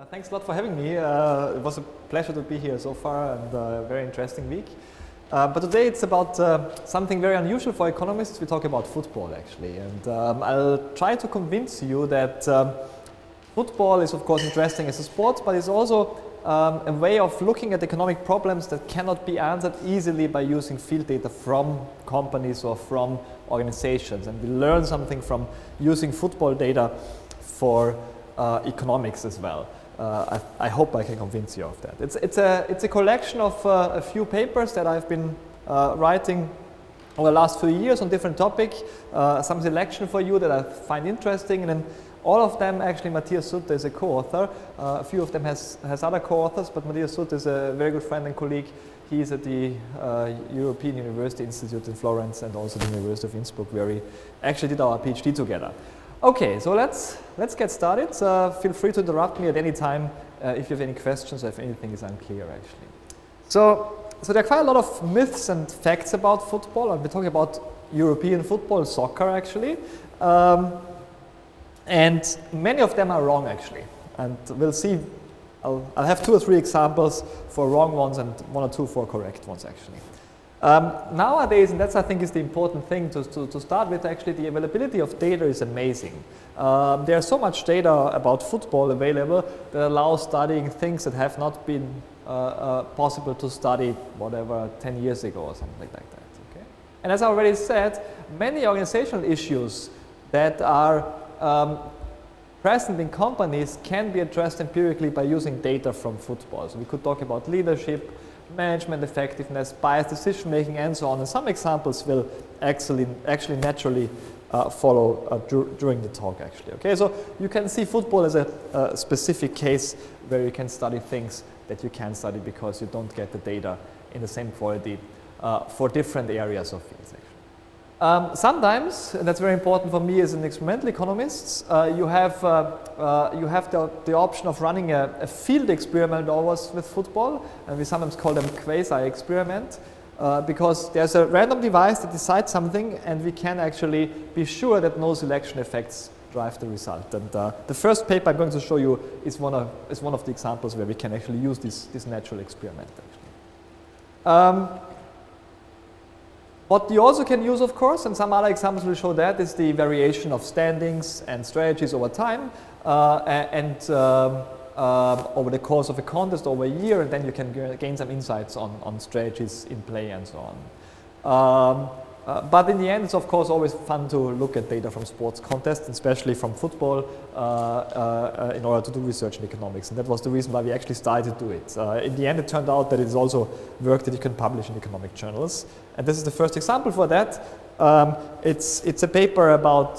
Thanks a lot for having me. It was a pleasure to be here so far and a very interesting week. But today it's about something very unusual for economists. We talk about football actually, and I'll try to convince you that football is of course interesting as a sport, but it's also a way of looking at economic problems that cannot be answered easily by using field data from companies or from organizations. And we learn something from using football data for economics as well. I hope I can convince you of that. It's a collection of a few papers that I've been writing over the last few years on different topics. Some selection for you that I find interesting, and then all of them actually Matthias Sutter is a co-author. A few of them has other co-authors, but Matthias Sutter is a very good friend and colleague. He is at the European University Institute in Florence and also the University of Innsbruck, where we actually did our PhD together. Okay, so let's get started. Feel free to interrupt me at any time if you have any questions or if anything is unclear actually. So there are quite a lot of myths and facts about football, and we're talking about European football, soccer actually. And many of them are wrong actually. And we'll see, I'll have 2 or 3 examples for wrong ones and 1 or 2 for correct ones actually. Nowadays, and that's I think is the important thing to start with actually, the availability of data is amazing. There's so much data about football available that allows studying things that have not been possible to study, whatever, 10 years ago or something like that. Okay? And as I already said, many organizational issues that are present in companies can be addressed empirically by using data from football. So we could talk about leadership, management effectiveness, biased decision making, and so on. And some examples will actually naturally follow during the talk actually. Okay, so you can see football as a specific case where you can study things that you can't study because you don't get the data in the same quality for different areas of fields actually. Sometimes, and that's very important for me as an experimental economist, you have the option of running a field experiment always with football, and we sometimes call them quasi-experiment, because there's a random device that decides something, and we can actually be sure that no selection effects drive the result. And the first paper I'm going to show you is one of the examples where we can actually use this natural experiment actually. What you also can use, of course, and some other examples will show that, is the variation of standings and strategies over time and over the course of a contest over a year, and then you can gain some insights on strategies in play and so on. But in the end, it's of course always fun to look at data from sports contests, especially from football, in order to do research in economics. And that was the reason why we actually started to do it. In the end, it turned out that it's also work that you can publish in economic journals. And this is the first example for that. It's a paper about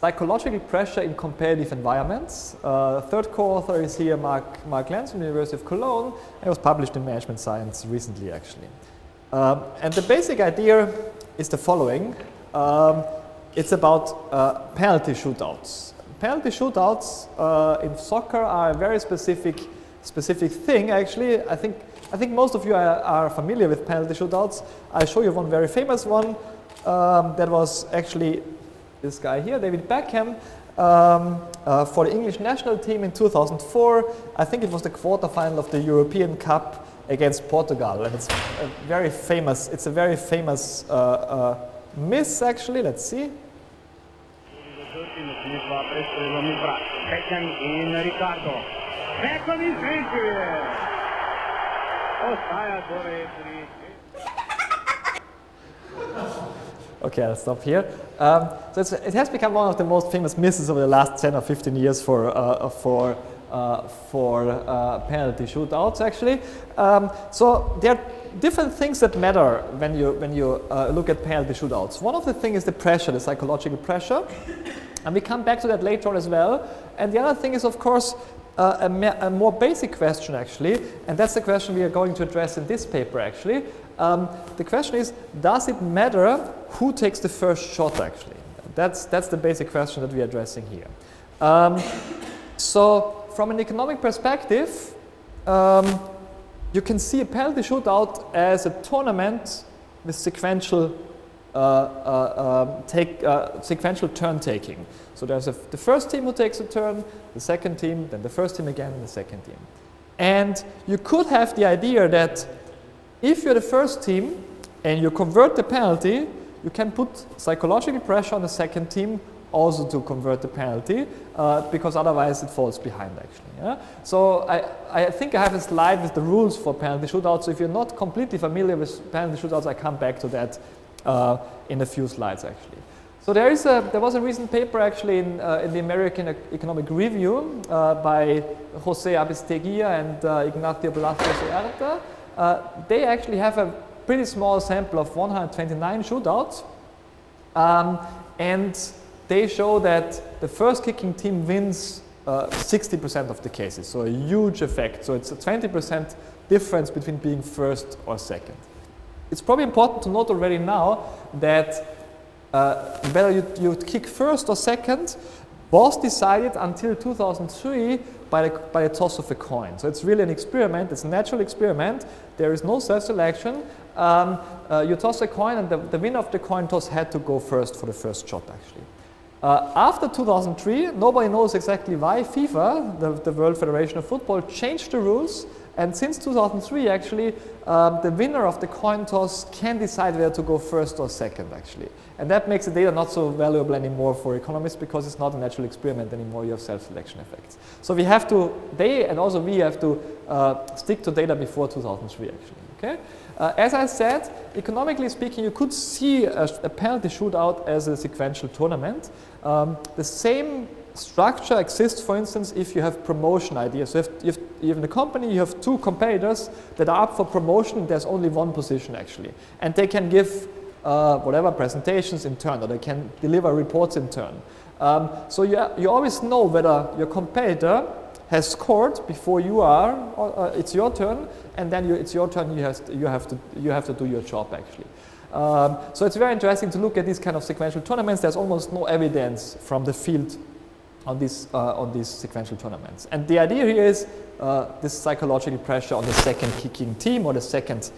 psychological pressure in competitive environments. Third co-author is here, Mark Lenz from the University of Cologne. It was published in Management Science recently, actually. And the basic idea is the following. It's about penalty shootouts. Penalty shootouts in soccer are a very specific thing, actually. I think most of you are familiar with penalty shootouts. I'll show you one very famous one. That was actually this guy here, David Beckham, for the English national team in 2004. I think it was the quarterfinal of the European Cup against Portugal, and it's a very famous miss actually. Let's see. Okay, I'll stop here. So it has become one of the most famous misses over the last 10 or 15 years for penalty shootouts, actually. So there are different things that matter when you look at penalty shootouts. One of the things is the pressure, the psychological pressure, and we come back to that later on as well. And the other thing is, of course, a more basic question, actually, and that's the question we are going to address in this paper, actually. The question is, does it matter who takes the first shot, actually? That's the basic question that we are addressing here. So from an economic perspective, you can see a penalty shootout as a tournament with sequential take sequential turn taking. So there's the first team who takes a turn, the second team, then the first team again, and the second team. And you could have the idea that if you're the first team and you convert the penalty, you can put psychological pressure on the second team also to convert the penalty, because otherwise it falls behind actually. Yeah? So I think I have a slide with the rules for penalty shootouts. So if you're not completely familiar with penalty shootouts, I come back to that in a few slides actually. So there was a recent paper actually in the American Economic Review by Jose Apesteguia and Palacios-Huerta. They actually have a pretty small sample of 129 shootouts, and they show that the first kicking team wins 60% of the cases, so a huge effect. So it's a 20% difference between being first or second. It's probably important to note already now that whether you kick first or second was decided until 2003 by the toss of a coin. So it's really an experiment, it's a natural experiment. There is no self-selection. You toss a coin and the winner of the coin toss had to go first for the first shot actually. After 2003, nobody knows exactly why FIFA, the World Federation of Football, changed the rules, and since 2003 actually, the winner of the coin toss can decide whether to go first or second actually. And that makes the data not so valuable anymore for economists because it's not a natural experiment anymore, you have self-selection effects. So we have to, they and also we have to stick to data before 2003 actually, okay? As I said, economically speaking, you could see a penalty shootout as a sequential tournament. The same structure exists, for instance, if you have promotion ideas. So if in a company you have two competitors that are up for promotion, there's only one position actually. And they can give whatever presentations in turn, or they can deliver reports in turn. So you always know whether your competitor has scored before you are, or it's your turn, and then it's your turn. You have to do your job actually. So it's very interesting to look at these kind of sequential tournaments. There's almost no evidence from the field on these sequential tournaments. And the idea here is this psychological pressure on the second kicking team or the second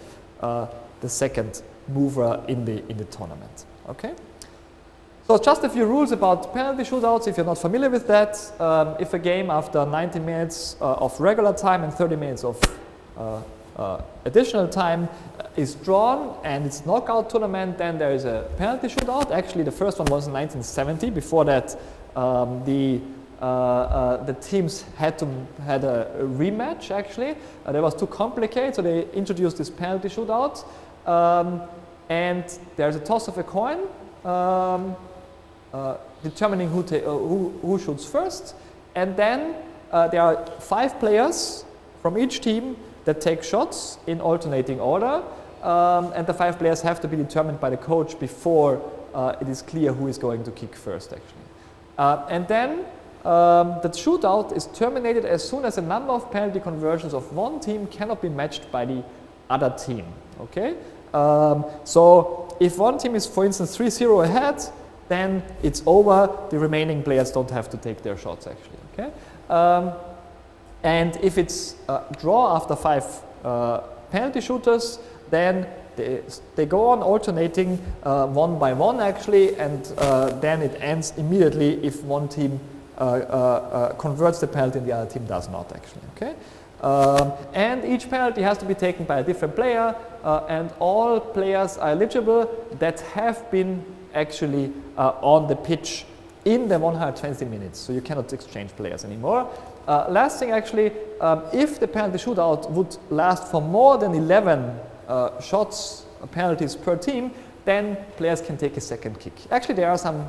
mover in the tournament. Okay. So just a few rules about penalty shootouts if you're not familiar with that. If a game after 90 minutes of regular time and 30 minutes of additional time is drawn and it's knockout tournament, then there is a penalty shootout. Actually, the first one was in 1970. Before that, the teams had a rematch actually. That was too complicated, so they introduced this penalty shootout. And there's a toss of a coin. Determining who shoots first, and then there are 5 players from each team that take shots in alternating order, and the 5 players have to be determined by the coach before it is clear who is going to kick first actually. And then the shootout is terminated as soon as a number of penalty conversions of one team cannot be matched by the other team. Okay, so if one team is, for instance, 3-0 ahead, then it's over. The remaining players don't have to take their shots actually. Okay, and if it's a draw after 5 penalty shooters, then they go on alternating one by one actually, and then it ends immediately if one team converts the penalty and the other team does not actually. Okay, and each penalty has to be taken by a different player, and all players are eligible that have been actually on the pitch in the 120 minutes, so you cannot exchange players anymore. Last thing actually, if the penalty shootout would last for more than 11 shots, penalties per team, then players can take a second kick. Actually, there are some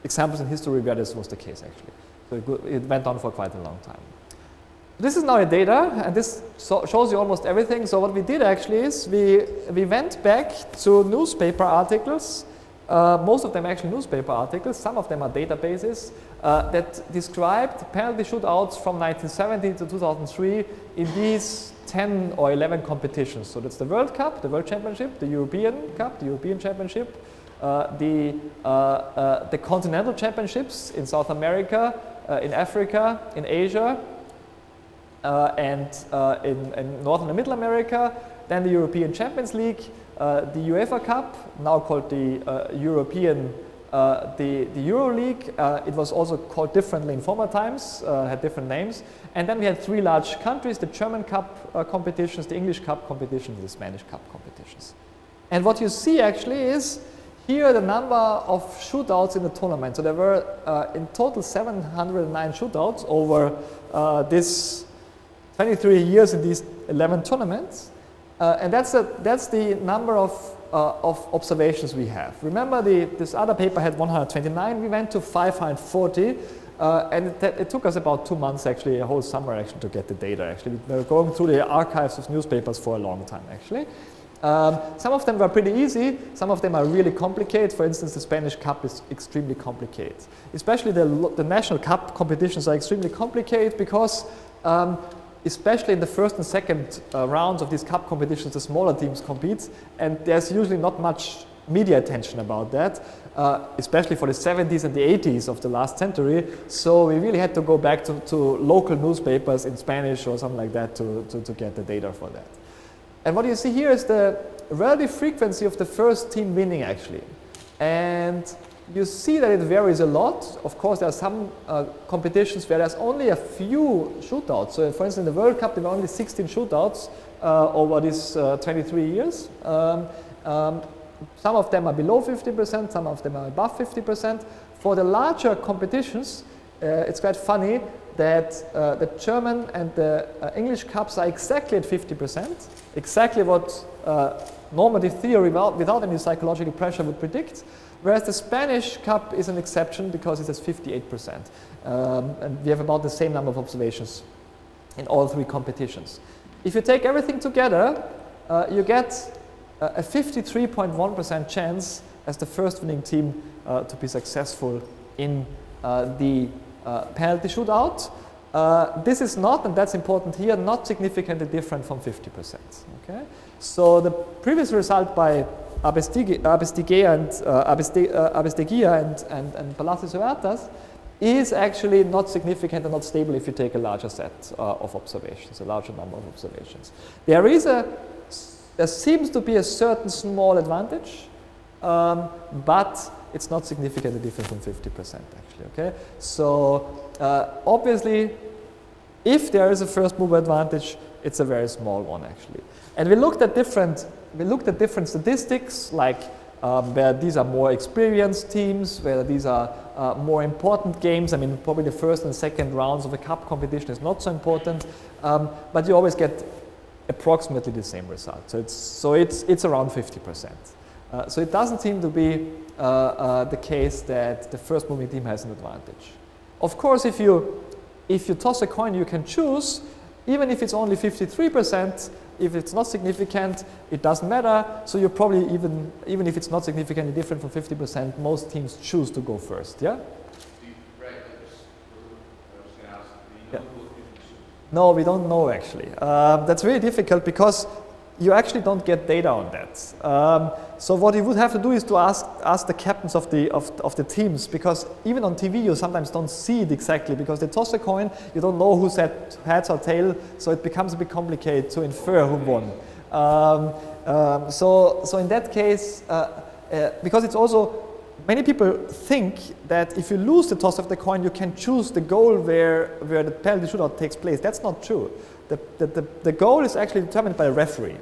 examples in history where this was the case actually. So it went on for quite a long time. This is now the data, and this shows you almost everything. So what we did actually is we went back to newspaper articles, most of them actually newspaper articles, some of them are databases, that described penalty shootouts from 1970 to 2003 in these 10 or 11 competitions. So that's the World Cup, the World Championship, the European Cup, the European Championship, the Continental Championships in South America, in Africa, in Asia, and in North and Middle America, then the European Champions League, the UEFA Cup, now called the the Euro League. It was also called differently in former times, had different names. And then we had three large countries, the German Cup competitions, the English Cup competitions, and the Spanish Cup competitions. And what you see actually is here the number of shootouts in the tournament. So there were in total 709 shootouts over this 23 years in these 11 tournaments. And that's the number of observations we have. Remember, this other paper had 129. We went to 540, and it took us about 2 months, actually, a whole summer, actually, to get the data. Actually, we were going through the archives of newspapers for a long time, actually. Some of them were pretty easy. Some of them are really complicated. For instance, the Spanish Cup is extremely complicated. Especially the national cup competitions are extremely complicated because especially in the first and second rounds of these cup competitions, the smaller teams compete, and there's usually not much media attention about that, especially for the 70s and the 80s of the last century. So we really had to go back to local newspapers in Spanish or something like that to get the data for that. And what you see here is the relative frequency of the first team winning, actually. And you see that it varies a lot. Of course, there are some competitions where there's only a few shootouts. So, for instance, in the World Cup, there were only 16 shootouts over these 23 years. Some of them are below 50%, some of them are above 50%. For the larger competitions, it's quite funny that the German and the English Cups are exactly at 50%, exactly what normative theory without any psychological pressure would predict. Whereas the Spanish Cup is an exception because it has 58%. And we have about the same number of observations in all three competitions. If you take everything together, you get a 53.1% chance as the first winning team to be successful in the penalty shootout. This is not, and that's important here, not significantly different from 50%. Okay? So the previous result by Apesteguia and Palacios-Huerta is actually not significant and not stable if you take a larger set of observations, a larger number of observations. There seems to be a certain small advantage, but it's not significantly different from 50% actually. Okay, so obviously, if there is a first mover advantage, it's a very small one actually. And we looked at different statistics, like where these are more experienced teams, where these are more important games. I mean, probably the first and second rounds of a cup competition is not so important, but you always get approximately the same result. So it's around 50%. So it doesn't seem to be the case that the first moving team has an advantage. Of course, if you toss a coin, you can choose, even if it's only 53%. If it's not significant, it doesn't matter. So you probably even if it's not significantly different from 50%, most teams choose to go first. Yeah. No, we don't know actually. That's really difficult because you actually don't get data on that. So what you would have to do is to ask the captains of the teams, because even on TV you sometimes don't see it exactly because they toss a coin, you don't know who said heads or tail, so it becomes a bit complicated to infer who won. So in that case, because it's also, many people think that if you lose the toss of the coin, you can choose the goal where the penalty shootout takes place. That's not true. The goal is actually determined by a referee.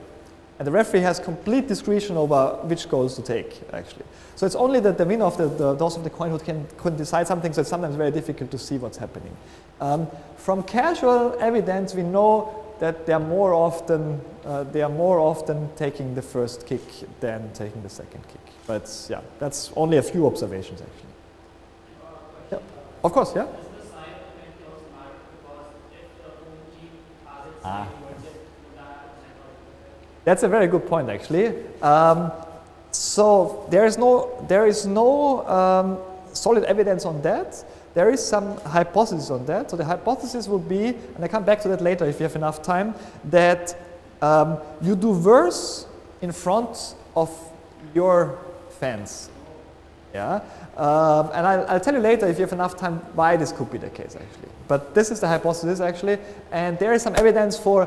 And the referee has complete discretion over which goals to take, actually. So it's only the winner of the toss of the coin who can decide something, so it's sometimes very difficult to see what's happening. From casual evidence, we know that they are more often taking the first kick than taking the second kick. But yeah, that's only a few observations, actually. Yeah. Of course, yeah? That's a very good point, actually. So there is no solid evidence on that. There is some hypothesis on that. So the hypothesis would be, and I come back to that later if you have enough time, that you do worse in front of your fans. Yeah. And I'll tell you later if you have enough time why this could be the case, actually. But this is the hypothesis, actually. And there is some evidence for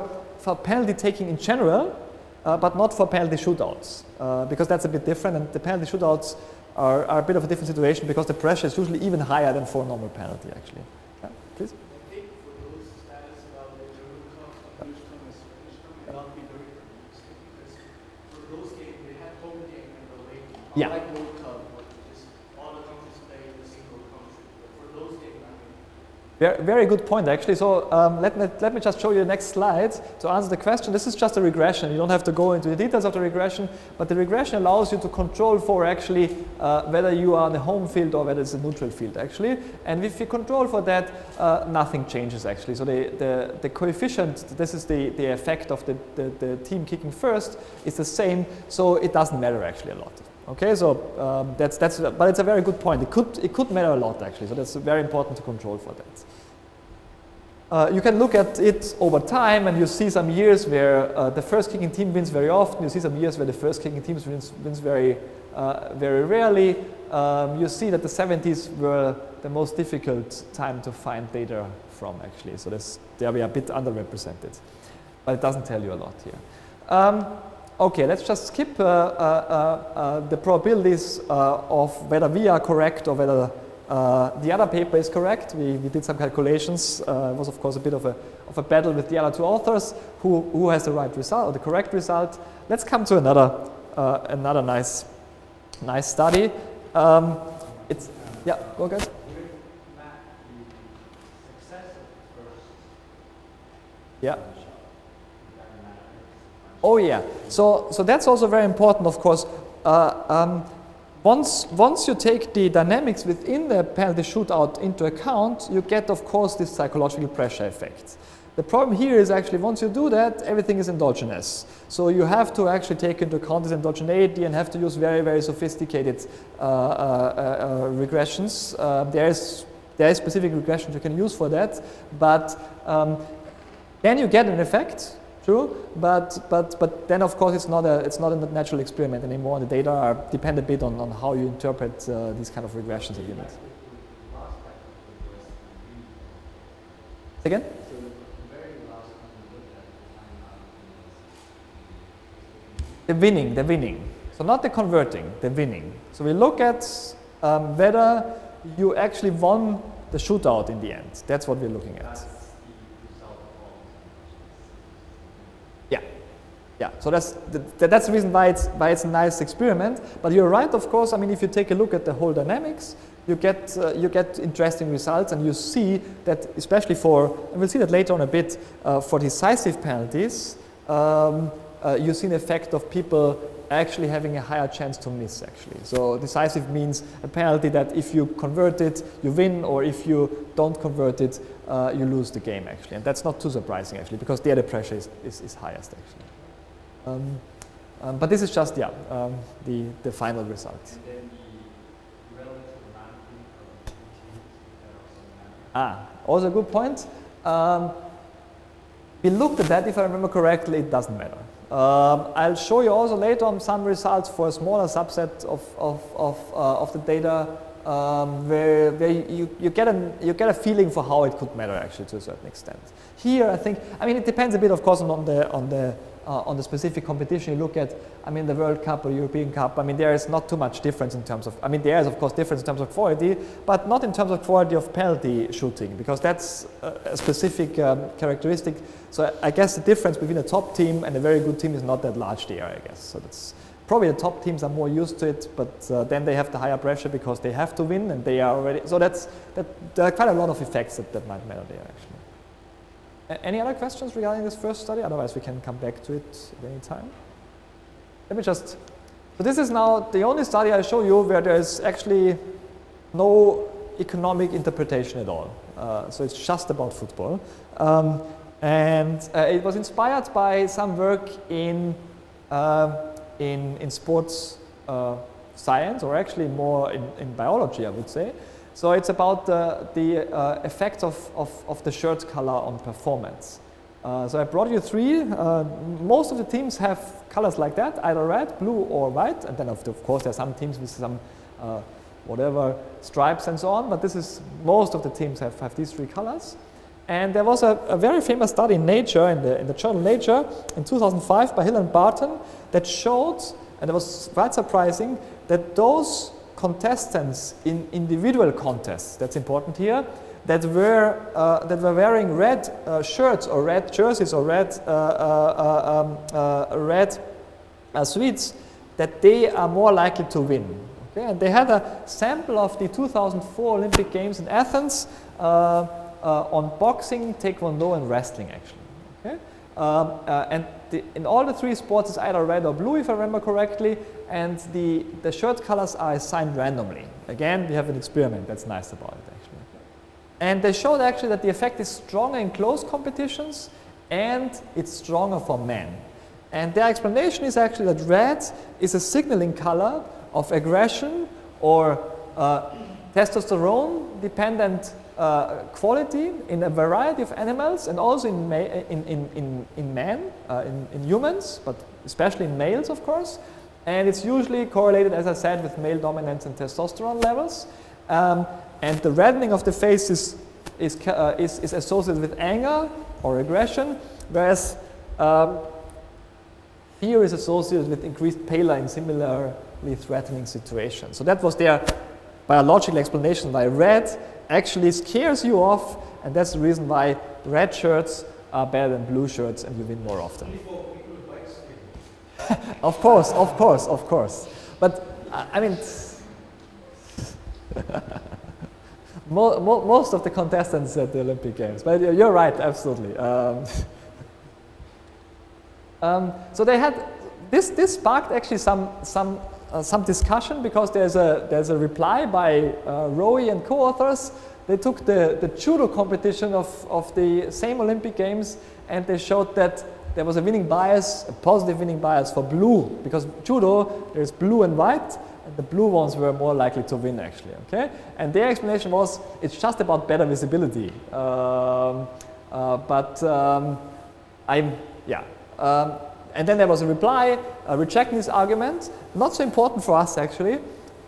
penalty taking in general. but not for penalty shootouts, because that's a bit different, and the penalty shootouts are a bit of a different situation because the pressure is usually even higher than for a normal penalty, actually. Yeah, please? I think for those status about the root cause of which may not be very realistic, because for those games, they had home game and away game. Yeah. Unlike World Cup, where just all the countries play in a single country. But for those games, I mean, Very good point, actually. So let me just show you the next slide to answer the question. This is just a regression. You don't have to go into the details of the regression, but the regression allows you to control for actually whether you are in the home field or whether it's a neutral field, actually. And if you control for that, nothing changes, actually. So the coefficient, this is the effect of the team kicking first, is the same, so it doesn't matter actually a lot. Okay, so but it's a very good point. It could matter a lot, actually. So that's very important to control for that. You can look at it over time, and you see some years where the first kicking team wins very often. You see some years where the first kicking team wins very rarely. You see that the 70s were the most difficult time to find data from, actually. So there we are a bit underrepresented, but it doesn't tell you a lot here. Okay, let's just skip the probabilities of whether we are correct or whether the other paper is correct. We did some calculations. It was, of course, a bit of a battle with the other two authors who has the right result or the correct result. Let's come to another nice study. Go ahead. Yeah. Oh yeah. So that's also very important, of course. Once you take the dynamics within the penalty shootout into account, you get, of course, this psychological pressure effect. The problem here is actually once you do that, everything is endogenous. So you have to actually take into account this endogeneity and have to use very, very sophisticated regressions. There is specific regressions you can use for that, but then you get an effect. True, but then of course it's not a natural experiment anymore. The data are depend a bit on how you interpret these kind of regressions that you need. Again? The winning. So not the converting, the winning. So we look at whether you actually won the shootout in the end. That's what we're looking at. Yeah, so that's the reason why it's a nice experiment. But you're right, of course. I mean, if you take a look at the whole dynamics, you get interesting results, and you see that especially and we'll see that later on a bit, for decisive penalties, you see an effect of people actually having a higher chance to miss, actually. So decisive means a penalty that if you convert it, you win, or if you don't convert it, you lose the game, actually. And that's not too surprising, actually, because there the pressure is highest, actually. But this is just, the final result. And then the relative ranking of the teams that also Also a good point. We looked at that, if I remember correctly, it doesn't matter. I'll show you also later on some results for a smaller subset of the data where you get a feeling for how it could matter, actually, to a certain extent. Here, it depends a bit, of course, on the specific competition you look at. The World Cup or European Cup. There is not too much difference in terms of. There is, of course, difference in terms of quality, but not in terms of quality of penalty shooting, because that's a specific characteristic. So I guess the difference between a top team and a very good team is not that large there, I guess. So that's probably the top teams are more used to it, but then they have the higher pressure because they have to win, and they are already. So there are quite a lot of effects that might matter there, actually. Any other questions regarding this first study? Otherwise, we can come back to it at any time. Let me just. So this is now the only study I show you where there is actually no economic interpretation at all. So it's just about football, and it was inspired by some work in sports science, or actually more in biology, I would say. So it's about the effects of the shirt color on performance. So I brought you three. Most of the teams have colors like that, either red, blue, or white. And then of course there are some teams with some whatever stripes and so on. But most of the teams have these three colors. And there was a very famous study in Nature, in the journal Nature, in 2005 by Hill and Barton, that showed, and it was quite surprising, that those contestants in individual contests, that's important here, that were wearing red shirts or red jerseys or red suits, that they are more likely to win. Okay? And they had a sample of the 2004 Olympic Games in Athens on boxing, taekwondo, and wrestling, actually. Okay? And in all the three sports, it's either red or blue, if I remember correctly, and the shirt colors are assigned randomly. Again, we have an experiment that's nice about it, actually. And they showed actually that the effect is stronger in close competitions, and it's stronger for men. And their explanation is actually that red is a signaling color of aggression or testosterone-dependent quality in a variety of animals, and also in men, in humans, but especially in males, of course. And it's usually correlated, as I said, with male dominance and testosterone levels. And the reddening of the face is associated with anger or aggression, whereas fear is associated with increased pallor in similarly threatening situations. So that was their biological explanation why red actually scares you off, and that's the reason why red shirts are better than blue shirts and you win more often. Of course. But I mean, most of the contestants at the Olympic Games, but you're right, absolutely. So they had this sparked actually some discussion, because there's a reply by Rowe and co-authors. They took the judo competition of the same Olympic Games, and they showed that there was a winning bias, a positive winning bias for blue, because judo there's blue and white, and the blue ones were more likely to win, actually. Okay, and their explanation was it's just about better visibility. And then there was a reply rejecting this argument. Not so important for us, actually.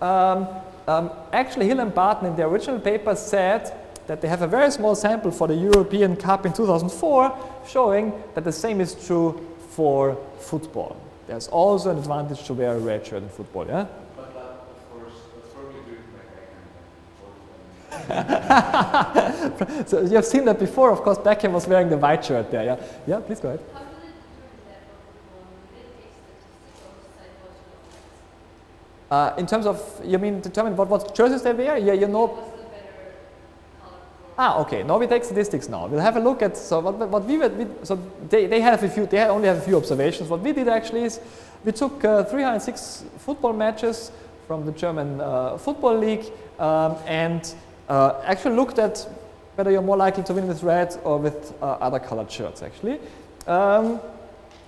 Actually, Hill and Barton in their original paper said that they have a very small sample for the European Cup in 2004, showing that the same is true for football. There's also an advantage to wear a red shirt in football, yeah? But of course, before we do it, So you have seen that before, of course. Beckham was wearing the white shirt there, yeah? Yeah, please go ahead. In terms of, you mean determine what jerseys they wear? Yeah, you know. Okay. Now we take statistics. Now we'll have a look at. So they only have a few observations. What we did actually is we took 306 football matches from the German Football League and actually looked at whether you're more likely to win with red or with other colored shirts. Actually.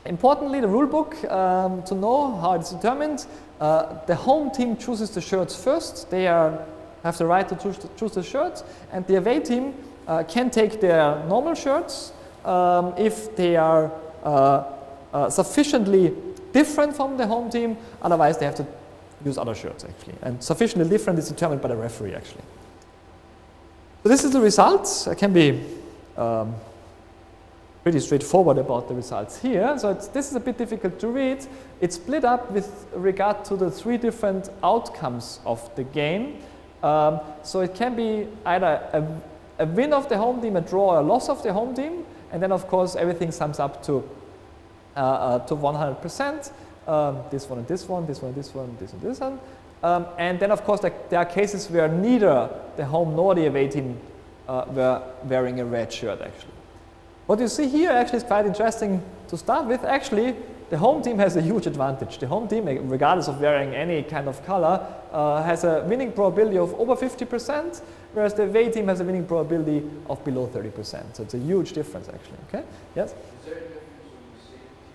Importantly, the rule book to know how it's determined. The home team chooses the shirts first. They have the right to choose the shirts, and the away team can take their normal shirts if they are sufficiently different from the home team. Otherwise, they have to use other shirts, actually. And sufficiently different is determined by the referee, actually. So this is the results. I can be pretty straightforward about the results here. So this is a bit difficult to read. It's split up with regard to the three different outcomes of the game. So it can be either a win of the home team, a draw, or a loss of the home team, and then of course everything sums up to 100%. This one and this one, this one and this one, this and this one. And then of course there are cases where neither the home nor the away team were wearing a red shirt, actually. What you see here actually is quite interesting to start with. Actually, the home team has a huge advantage. The home team, regardless of wearing any kind of color, has a winning probability of over 50%, whereas the away team has a winning probability of below 30%. So it's a huge difference, actually. Okay? Yes? is there a difference when you say team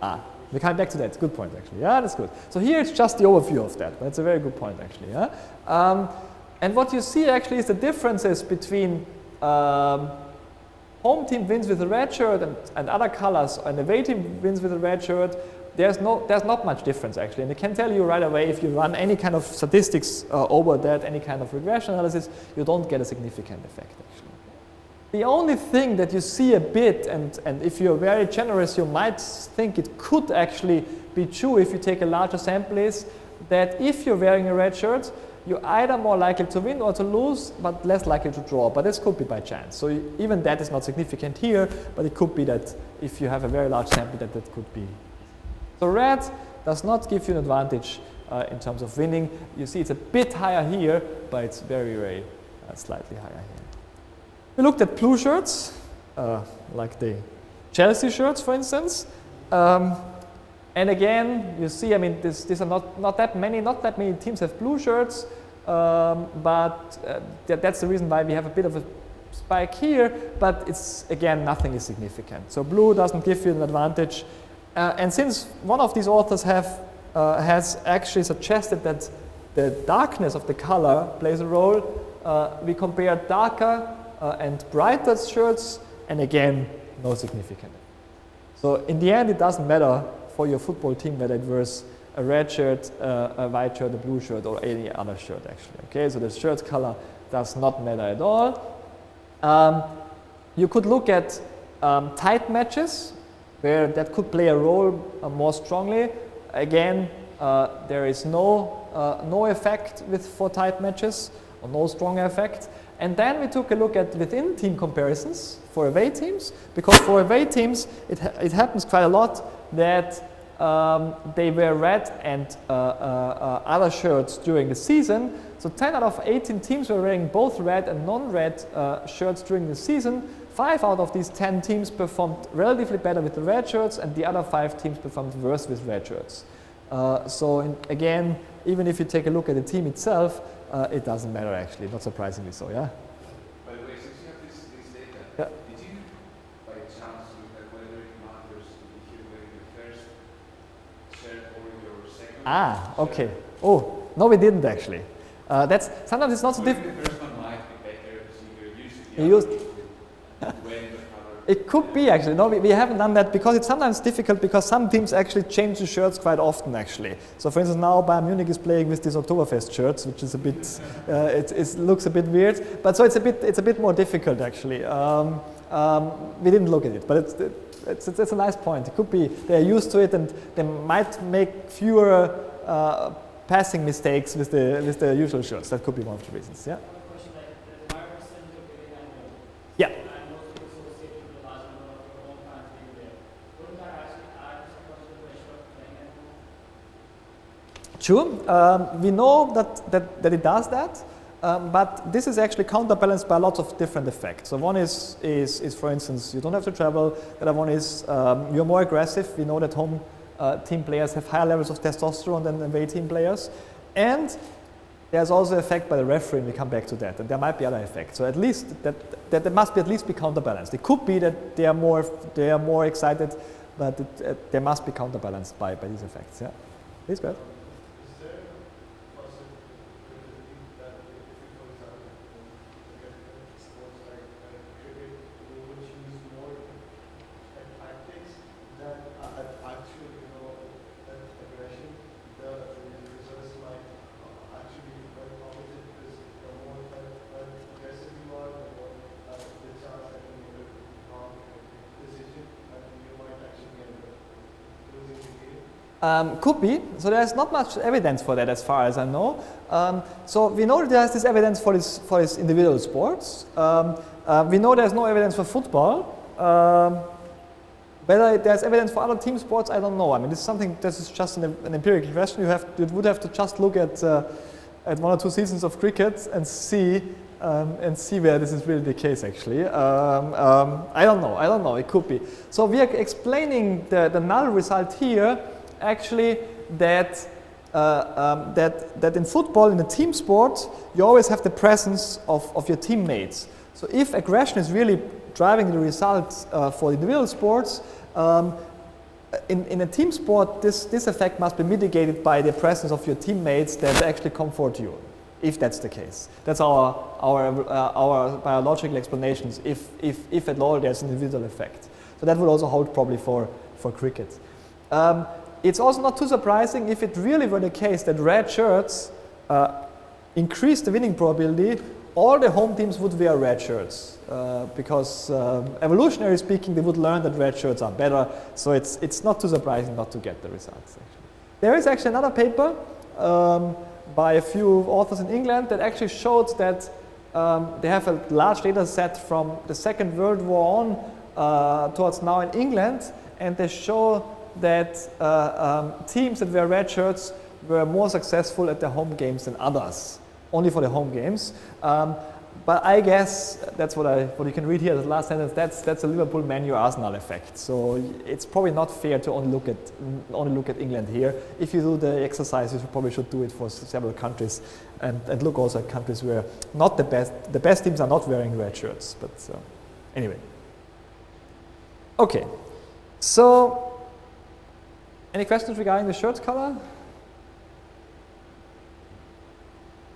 marks? We're coming back to that. It's a good point, actually. Yeah, that's good. So here it's just the overview of that. That's a very good point, actually. Yeah? And what you see actually is the differences between home team wins with a red shirt and other colors, and the away team wins with a red shirt. There's not much difference, actually. And I can tell you right away, if you run any kind of statistics over that, any kind of regression analysis, you don't get a significant effect, actually. The only thing that you see a bit, and if you're very generous, you might think it could actually be true if you take a larger sample, is that if you're wearing a red shirt, you're either more likely to win or to lose, but less likely to draw. But this could be by chance. So even that is not significant here, but it could be that if you have a very large sample, that could be. So red does not give you an advantage in terms of winning. You see it's a bit higher here, but it's very, very slightly higher here. We looked at blue shirts, like the Chelsea shirts, for instance. And again, you see, I mean, these are not that many teams have blue shirts, but that's the reason why we have a bit of a spike here, but it's, again, nothing is significant. So blue doesn't give you an advantage. And since one of these authors has actually suggested that the darkness of the color plays a role, we compare darker and brighter shirts, and again, no significant. So in the end, it doesn't matter for your football team whether it wears a red shirt, a white shirt, a blue shirt, or any other shirt, actually. Okay, so the shirt color does not matter at all. You could look at tight matches, where that could play a role more strongly. Again, there is no effect for tight matches, or no strong effect. And then we took a look at within team comparisons for away teams, because for away teams it happens quite a lot that they wear red and other shirts during the season. So 10 out of 18 teams were wearing both red and non-red shirts during the season. 5 out of these 10 teams performed relatively better with the red shirts, and the other 5 teams performed worse with red shirts. Again, even if you take a look at the team itself, it doesn't matter actually, not surprisingly so, yeah? By the way, since you have this data, yeah. Did you by chance look at whether it matters if you're wearing the first shirt or your second shirt? Okay. Oh, no we didn't actually. That's sometimes it's not so difficult. The first one might be better because you're used to wearing the color. It could be actually. No, we haven't done that because it's sometimes difficult because some teams actually change the shirts quite often actually. So for instance now Bayern Munich is playing with these Oktoberfest shirts, which is a bit, it looks a bit weird. But so it's a bit more difficult actually. We didn't look at it, but it's a nice point. It could be they're used to it and they might make fewer passing mistakes with the usual shirts. That could be one of the reasons. Yeah. Yeah. True. We know that it does that, but this is actually counterbalanced by lots of different effects. So one is for instance, you don't have to travel. The other one is you're more aggressive. We know that home team players have higher levels of testosterone than away team players. And there's also effect by the referee, and we come back to that. And there might be other effects. So at least that there must be at least be counterbalanced. It could be that they are more excited, but they must be counterbalanced by these effects. Yeah. Please go ahead. Could be. So there's not much evidence for that as far as I know. So we know there's this evidence for this individual sports. We know there's no evidence for football. Whether there's evidence for other team sports, I don't know. I mean, this is just an empirical question. You would have to just look at 1 or 2 seasons of cricket and see where this is really the case. Actually, I don't know. It could be. So we are explaining the null result here. Actually, that in football, in a team sport, you always have the presence of your teammates. So if aggression is really driving the results for individual sports, in a team sport, this effect must be mitigated by the presence of your teammates that actually comfort you, if that's the case. That's our biological explanations, if at all there's an individual effect. So that would also hold probably for cricket. It's also not too surprising if it really were the case that red shirts increase the winning probability all the home teams would wear red shirts because evolutionary speaking, they would learn that red shirts are better. So it's not too surprising not to get the results. Actually. There is actually another paper by a few authors in England that actually showed that they have a large data set from the Second World War on towards now in England, and they show that teams that wear red shirts were more successful at their home games than others, only for the home games. But I guess that's what you can read here, the last sentence, that's a Liverpool Man U Arsenal effect. So it's probably not fair to only look at England here. If you do the exercise, you probably should do it for several countries and look also at countries where not the best teams are not wearing red shirts. But anyway. Okay, so any questions regarding the shirt color?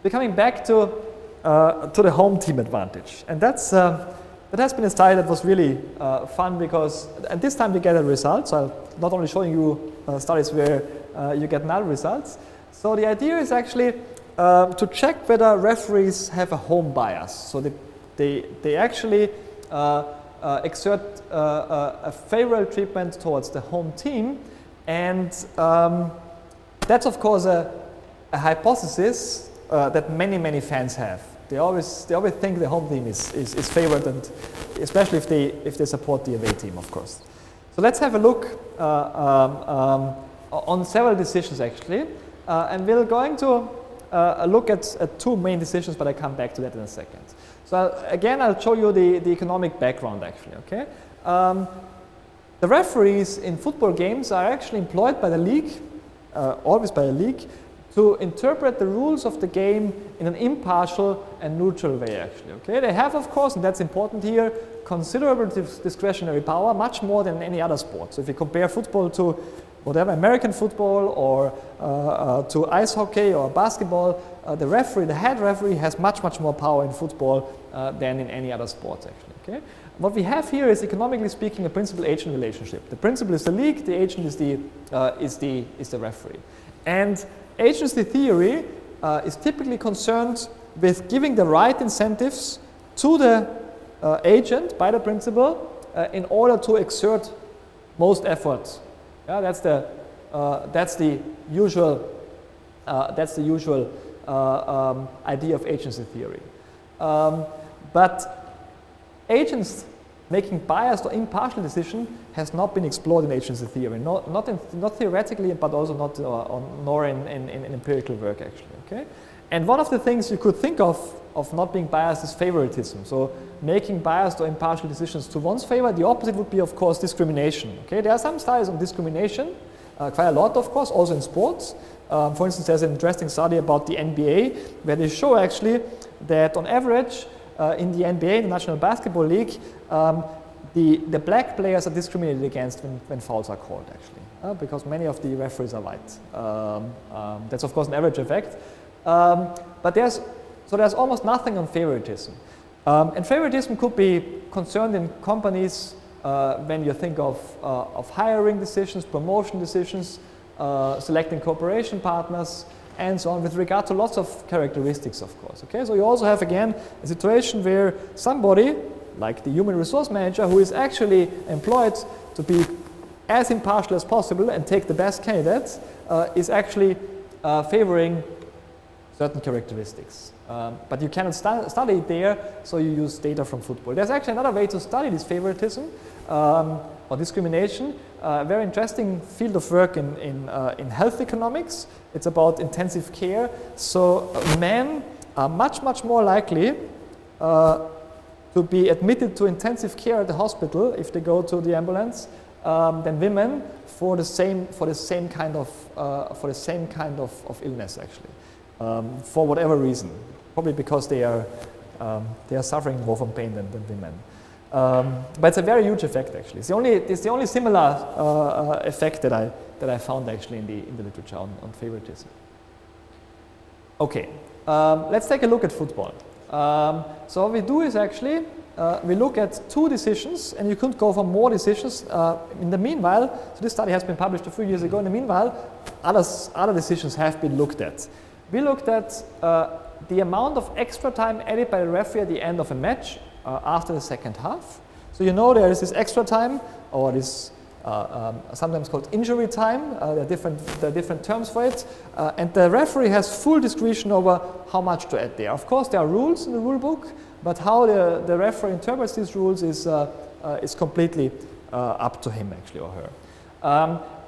We're coming back to the home team advantage, and that has been a study that was really fun because at this time we get a result. So I'm not only showing you studies where you get null results. So the idea is actually to check whether referees have a home bias. So they actually exert a favorable treatment towards the home team, and that's of course a hypothesis that many fans have. They always think the home team is favored, and especially if they support the away team, of course. So let's have a look on several decisions actually, and we're going to look at two main decisions, but I come back to that in a second. So again, I'll show you the economic background actually. Okay, the referees in football games are actually employed by the league, always by the league, to interpret the rules of the game in an impartial and neutral way actually. Okay, they have, of course, and that's important here, considerable discretionary power, much more than any other sport. So if you compare football to whatever, American football or to ice hockey or basketball, the head referee has much more power in football than in any other sport actually. Okay, what we have here is, economically speaking, a principal-agent relationship. The principal is the league, the agent is the referee, and agency theory is typically concerned with giving the right incentives to the agent by the principal in order to exert most effort. Yeah, that's the usual idea of agency theory. But agents making biased or impartial decision has not been explored in agency theory, not theoretically, but also nor in empirical work actually. Okay, and one of the things you could think of not being biased is favoritism. So making biased or impartial decisions to one's favor. The opposite would be, of course, discrimination. Okay, there are some studies on discrimination, quite a lot, of course, also in sports. For instance, there's an interesting study about the NBA where they show actually that on average in the NBA, the National Basketball League, the black players are discriminated against when fouls are called actually, because many of the referees are white. That's of course an average effect, but there's almost nothing on favoritism, and favoritism could be concerned in companies when you think of hiring decisions, promotion decisions, selecting cooperation partners, and so on, with regard to lots of characteristics, of course. Okay, so you also have again a situation where somebody, like the human resource manager, who is actually employed to be as impartial as possible and take the best candidates, is actually favoring certain characteristics. But you cannot study it there, so you use data from football. There's actually another way to study this favoritism or discrimination. A very interesting field of work in health economics. It's about intensive care. So men are much more likely to be admitted to intensive care at the hospital if they go to the ambulance than women for the same kind of illness actually, for whatever reason, probably because they are suffering more from pain than women. But it's a very huge effect actually. It's the only similar effect that I found actually in the literature on favoritism. Okay, let's take a look at football. So what we do is actually we look at two decisions, and you could go for more decisions. In the meanwhile, so this study has been published a few years ago. In the meanwhile, other decisions have been looked at. We looked at the amount of extra time added by the referee at the end of a match after the second half. So you know there is this extra time, or this sometimes called injury time. There are different terms for it. And the referee has full discretion over how much to add there. Of course, there are rules in the rule book, but how the referee interprets these rules is completely up to him, actually, or her.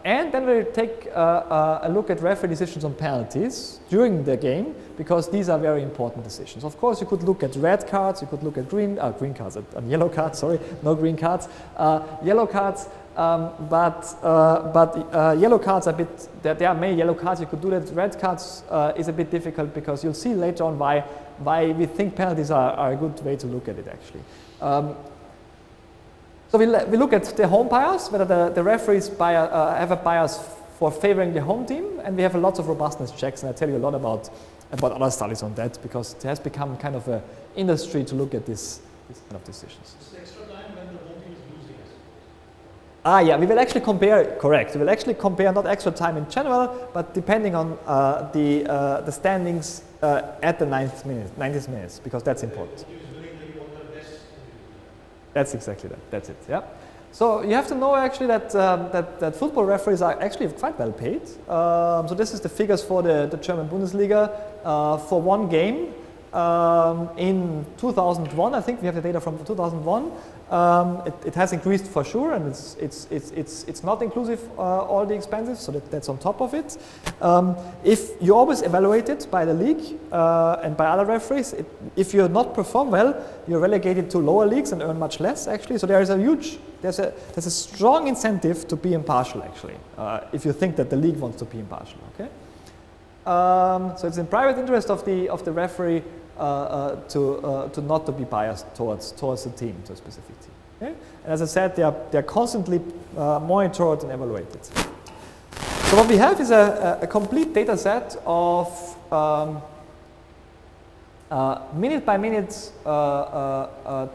And then we take a look at referee decisions on penalties during the game, because these are very important decisions. Of course, you could look at red cards, you could look at green cards, yellow cards, sorry, no green cards, yellow cards, but yellow cards are a bit, there are many yellow cards, you could do that. Red cards is a bit difficult, because you'll see later on why we think penalties are a good way to look at it, actually. So we look at the home bias, whether the referees have a bias for favoring the home team, and we have lots of robustness checks, and I'll tell you a lot about other studies on that, because it has become kind of an industry to look at this kind of decisions. It's extra time when the home team is losing. Yeah, we will actually compare, correct, we will actually compare not extra time in general, but depending on the standings at the 90th minutes, because that's important. That's exactly that. That's it. Yeah. So you have to know actually that football referees are actually quite well paid. So this is the figures for the German Bundesliga for one game in 2001. I think we have the data from 2001. It has increased for sure, and it's not inclusive all the expenses, so that's on top of it. If you always evaluate it by the league and by other referees, if you not perform well, you're relegated to lower leagues and earn much less, actually. So there's a strong incentive to be impartial, actually, if you think that the league wants to be impartial. Okay. So it's in private interest of the referee to not to be biased towards the team, to a specific team. Okay? And as I said, they are constantly monitored and evaluated. So what we have is a complete data set of minute by minute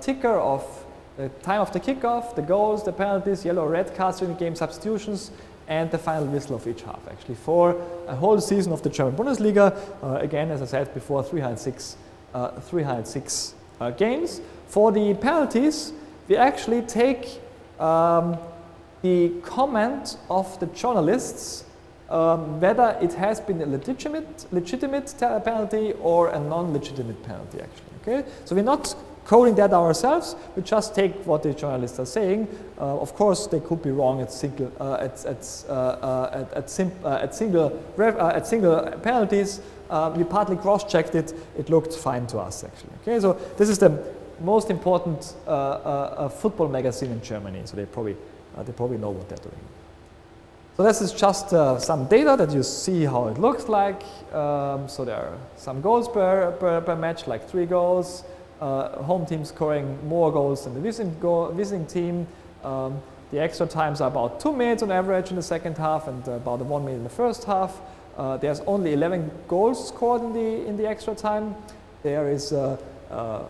ticker of the time of the kickoff, the goals, the penalties, yellow or red cards during the game, substitutions, and the final whistle of each half, actually, for a whole season of the German Bundesliga. Again, as I said before, 306 games. For the penalties, we actually take the comment of the journalists whether it has been a legitimate penalty or a non-legitimate penalty, actually. Okay, so we're not coding that ourselves. We just take what the journalists are saying. Of course, they could be wrong at single penalties. We partly cross-checked it. It looked fine to us, actually. Okay, so this is the most important football magazine in Germany. So they probably know what they're doing. So this is just some data that you see how it looks like. So there are some goals per match, like 3 goals. Home team scoring more goals than the visiting team. The extra times are about 2 minutes on average in the second half, and about 1 minute in the first half. There's only 11 goals scored in the extra time. There is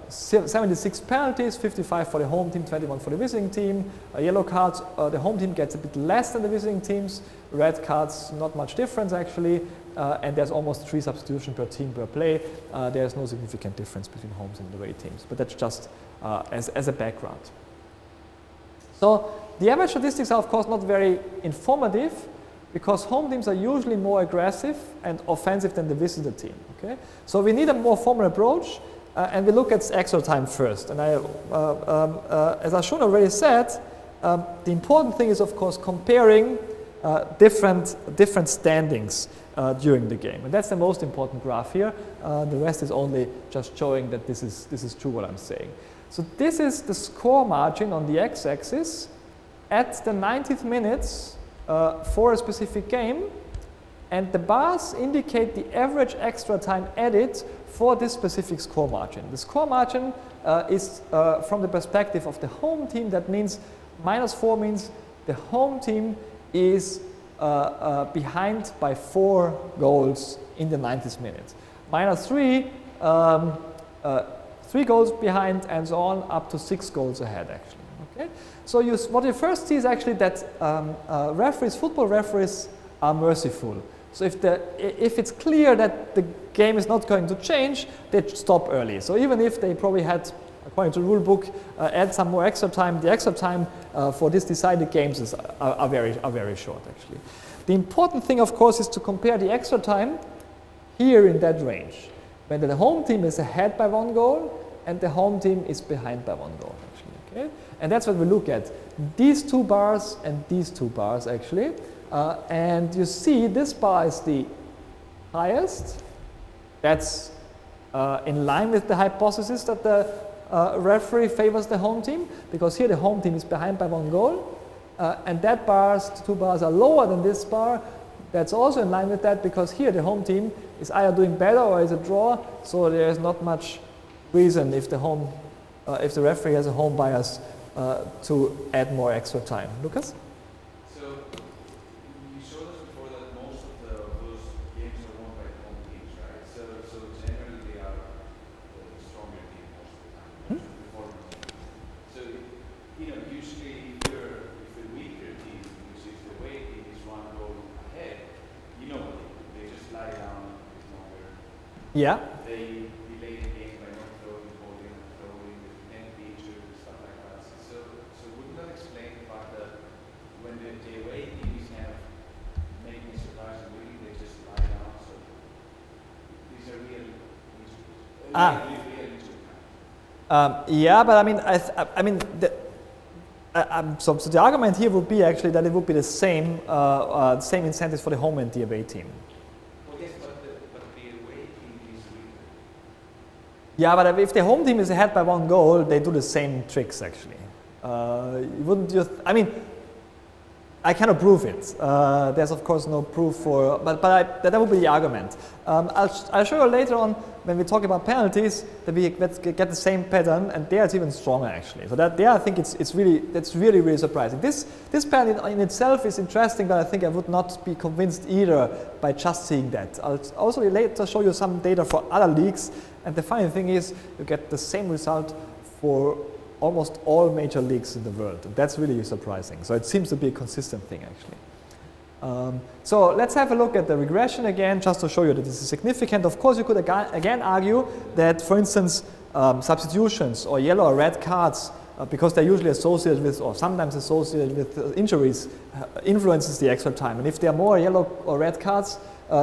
76 penalties, 55 for the home team, 21 for the visiting team. Yellow cards, the home team gets a bit less than the visiting teams. Red cards, not much difference, actually. And there's almost 3 substitutions per team per play. There's no significant difference between homes and away teams, but that's just as a background. So the average statistics are, of course, not very informative, because home teams are usually more aggressive and offensive than the visitor team. Okay? So we need a more formal approach, and we look at extra time first. And as Ashun already said, the important thing is, of course, comparing different standings during the game, and that's the most important graph here. The rest is only just showing that this is true what I'm saying. So this is the score margin on the x-axis at the 90th minutes for a specific game, and the bars indicate the average extra time added for this specific score margin. The score margin is from the perspective of the home team. That means -4 means the home team is behind by 4 goals in the 90th minute. -3, 3 goals behind, and so on, up to 6 goals ahead, actually. Okay? So what you first see is actually that football referees are merciful. So if it's clear that the game is not going to change, they stop early. So even if they probably had, according to the rule book, add some more extra time, the extra time for these decided games are very short, actually. The important thing, of course, is to compare the extra time here in that range, when the home team is ahead by 1 goal and the home team is behind by 1 goal, actually. Okay? And that's what we look at. These 2 bars and these 2 bars, actually. And you see this bar is the highest. That's in line with the hypothesis that the referee favors the home team, because here the home team is behind by 1 goal. And that bars, the 2 bars are lower than this bar. That's also in line with that, because here the home team is either doing better or is a draw, so there is not much reason if the referee has a home bias to add more extra time. Lucas? So you showed us before that most of those games are won by home teams, right? So generally they are the stronger team most of the time, the former team. So usually if the weaker team, which is the away team, is 1 goal ahead, they just lie down a bit longer. Yeah. They delay the game by not throwing, holding, and feature, stuff like that. So wouldn't that explain the fact that when the away team is kind of making a surprise and winning, they just lie down? So these are real issues. Yeah, but so the argument here would be actually that it would be the same incentives for the home and the away team. Well, yes, but the away team is weaker. Yeah, but if the home team is ahead by 1 goal, they do the same tricks actually. You wouldn't just, I cannot prove it. There's of course no proof for, but that would be the argument. I'll show you later on when we talk about penalties that we get the same pattern, and there it's even stronger actually. So there I think that's really surprising. This pattern in itself is interesting, but I think I would not be convinced either by just seeing that. I'll also later show you some data for other leagues, and the funny thing is you get the same result for almost all major leagues in the world, and that's really surprising. So it seems to be a consistent thing actually. So let's have a look at the regression again, just to show you that this is significant. Of course, you could again argue that, for instance, substitutions or yellow or red cards, because they're usually associated with, or sometimes associated with injuries, influences the extra time. And if there are more yellow or red cards,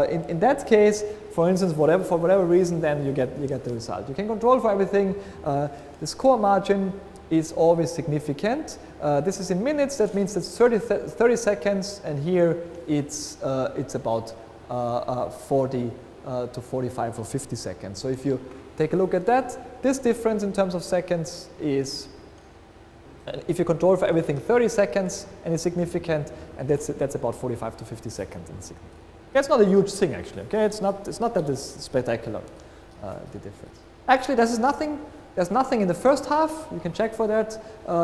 in that case, for instance, for whatever reason, then you get the result. You can control for everything. The score margin is always significant. This is in minutes. That means it's 30 seconds, and here it's about 40 to 45 or 50 seconds. So if you take a look at that, this difference in terms of seconds is, if you control for everything, 30 seconds, and it's significant, and that's about 45 to 50 seconds. That's not a huge thing actually. Okay, it's not that it's spectacular, the difference. Actually, there's nothing in the first half. You can check for that.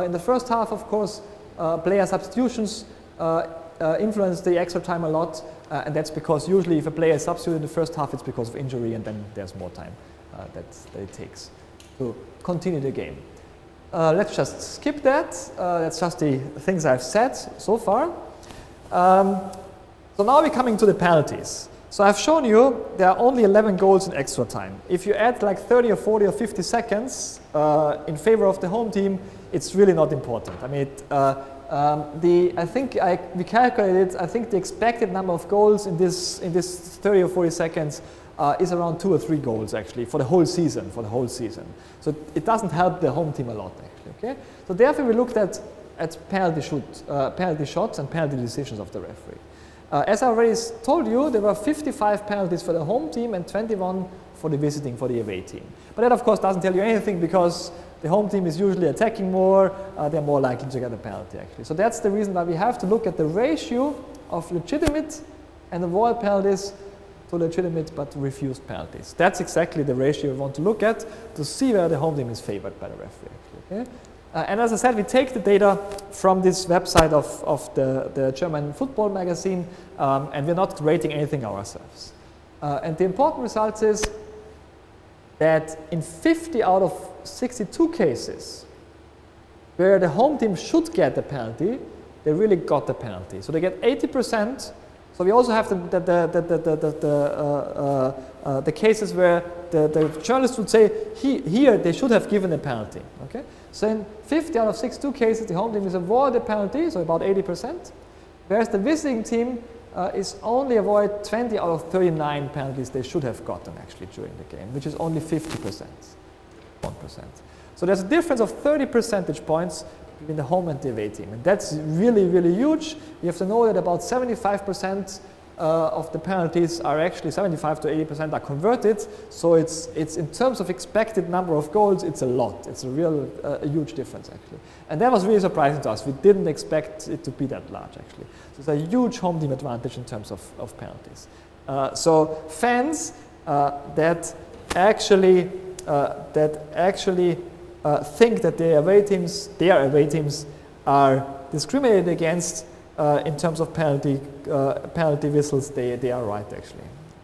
In the first half, of course, player substitutions influence the extra time a lot, and that's because usually if a player is substituted in the first half, it's because of injury, and then there's more time that it takes to continue the game. Let's just skip that. That's just the things I've said so far. So now we're coming to the penalties. So I've shown you there are only 11 goals in extra time. If you add like 30 or 40 or 50 seconds in favor of the home team, it's really not important. I mean, we calculated, I think the expected number of goals in this 30 or 40 seconds is around 2 or 3 goals actually for the whole season. So it doesn't help the home team a lot actually. Okay. So therefore we looked at penalty shots and penalty decisions of the referee. As I already told you, there were 55 penalties for the home team and 21 for the away team. But that of course doesn't tell you anything, because the home team is usually attacking more, they're more likely to get a penalty actually. So that's the reason why we have to look at the ratio of legitimate and avoid penalties to legitimate but refused penalties. That's exactly the ratio we want to look at to see where the home team is favored by the referee actually. Okay? And as I said, we take the data from this website of the German football magazine, and we're not rating anything ourselves. And the important result is that in 50 out of 62 cases where the home team should get the penalty, they really got the penalty. So they get 80%, So we also have the cases where the journalist would say, here they should have given a penalty. Okay? So in 50 out of 62 cases, the home team is avoided a penalty, so about 80%, whereas the visiting team is only avoid 20 out of 39 penalties they should have gotten actually during the game, which is only 50%, 1%. So there's a difference of 30 percentage points between the home and the away team, and that's really, really huge. You have to know that about 75% of the penalties are actually 75 to 80% are converted. So it's in terms of expected number of goals, it's a lot. It's a real a huge difference actually, and that was really surprising to us. We didn't expect it to be that large actually. So it's a huge home team advantage in terms of penalties. So fans that actually think that their away teams are discriminated against in terms of penalty whistles, they are right actually.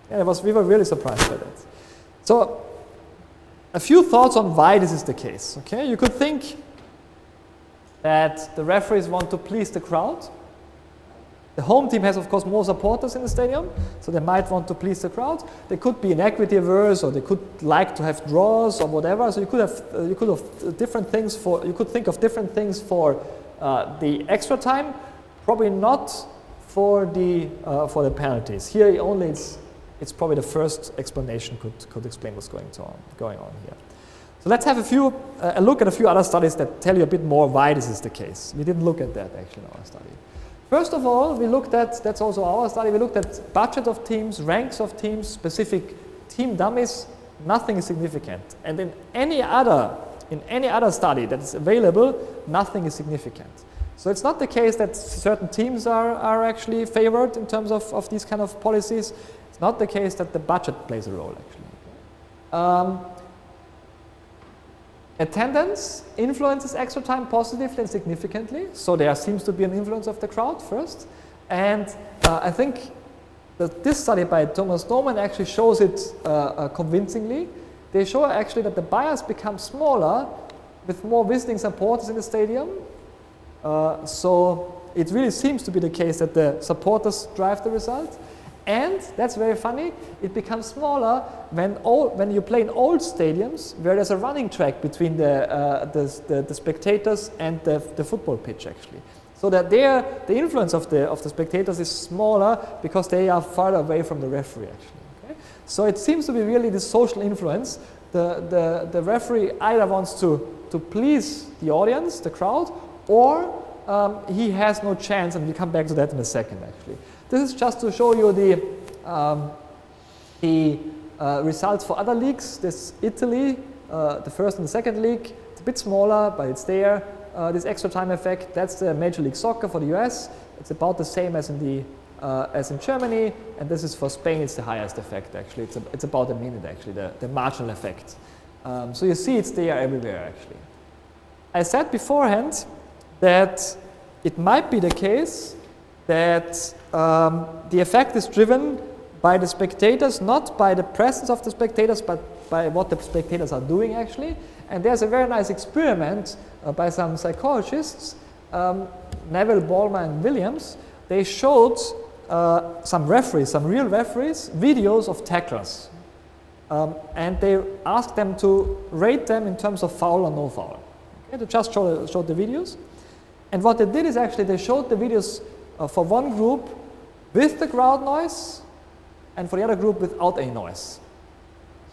And we were really surprised by that. So a few thoughts on why this is the case. Okay, you could think that the referees want to please the crowd. The home team has, of course, more supporters in the stadium, so they might want to please the crowd. They could be inequity averse, or they could like to have draws or whatever. So you could have different things for. You could think of different things for the extra time. Probably not for the penalties. Here only it's probably the first explanation could explain what's going on here. So let's have a look at a few other studies that tell you a bit more why this is the case. We didn't look at that actually in our study. First of all, we looked at, that's also our study, we looked at budget of teams, ranks of teams, specific team dummies. Nothing is significant. And in any other study that is available, nothing is significant. So it's not the case that certain teams are actually favored in terms of these kind of policies. It's not the case that the budget plays a role actually. Attendance influences extra time positively and significantly. So there seems to be an influence of the crowd first. And I think that this study by Thomas Norman actually shows it convincingly. They show actually that the bias becomes smaller with more visiting supporters in the stadium. So it really seems to be the case that the supporters drive the result. And that's very funny, it becomes smaller when you play in old stadiums where there's a running track between the spectators and the football pitch actually. So that the influence of the spectators is smaller because they are farther away from the referee actually. Okay? So it seems to be really the social influence. The referee either wants to please the audience, the crowd, or he has no chance, and we'll come back to that in a second actually. This is just to show you the results for other leagues. This Italy, the first and the second league, it's a bit smaller, but it's there. This extra time effect, that's the Major League Soccer for the US. It's about the same as in Germany, and this is for Spain. It's the highest effect actually. It's about a minute actually, the marginal effect. So you see it's there everywhere actually. I said beforehand that it might be the case that the effect is driven by the spectators, not by the presence of the spectators, but by what the spectators are doing actually. And there's a very nice experiment by some psychologists, Neville, Ballmer, and Williams. They showed some real referees, videos of tacklers. And they asked them to rate them in terms of foul or no foul. Okay, they just showed the videos. And what they did is actually they showed the videos for one group with the crowd noise and for the other group without any noise.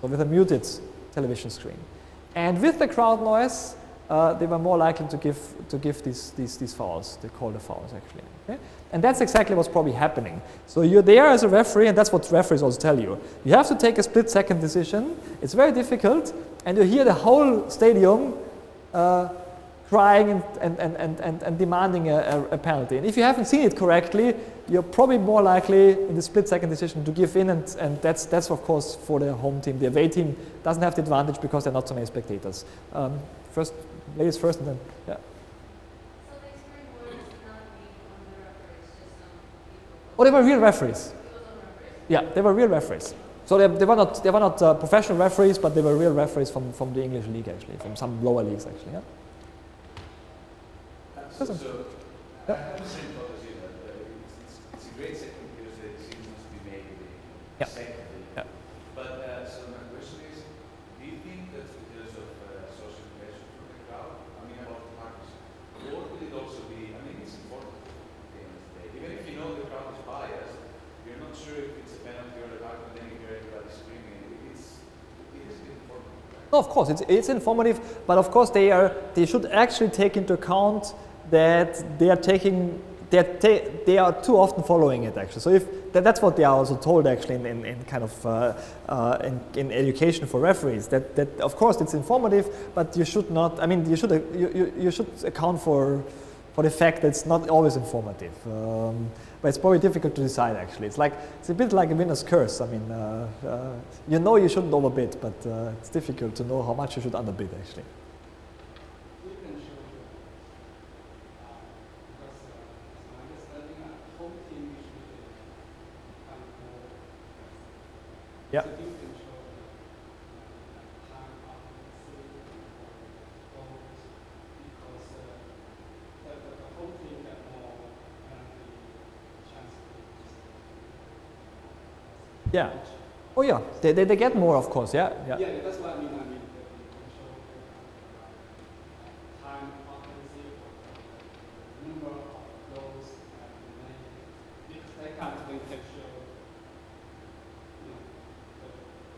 So with a muted television screen. And with the crowd noise, they were more likely to give these fouls. They call the fouls actually. Okay? And that's exactly what's probably happening. So you're there as a referee, and that's what referees also tell you. You have to take a split-second decision. It's very difficult, and you hear the whole stadium crying and demanding a penalty. And if you haven't seen it correctly, you're probably more likely in the split-second decision to give in, and that's of course for the home team. The away team doesn't have the advantage because there are not so many spectators. First, ladies first, and then yeah. So the experiment was not being on the referees, just some people. Oh, they were real referees. It was on referees. Yeah, they were real referees. So they were not professional referees, but they were real referees from the English league actually, from some lower leagues actually. Yeah. So I have the same thought as you, that it's a great second because Yeah. secondly. Yeah. But so my question is, do you think that's because of social pressure from the crowd? I mean, about the parties, or could it also be? I mean, it's important at the end of the day. Even if you know the crowd is biased, you're not sure if it's a penalty or a card, but then you hear everybody screaming. It is important. No, of course, it's informative, but of course they should actually take into account that they are too often following it actually. So if that's what they are also told actually in kind of in education for referees, that of course it's informative, but you should not. I mean, you should account for the fact that it's not always informative. But it's probably difficult to decide actually. It's a bit like a winner's curse. I mean, you know you shouldn't overbid, but it's difficult to know how much you should underbid actually. We can show you, because my understanding, home team usually kind of more. Yeah. So you can show time occupancy or goals, because the home team get more penalty chances. Yeah. Oh yeah, they get more of course. Yeah. Yeah, that's what I mean. You can show time occupancy, number of goals, and because that kind of thing can show,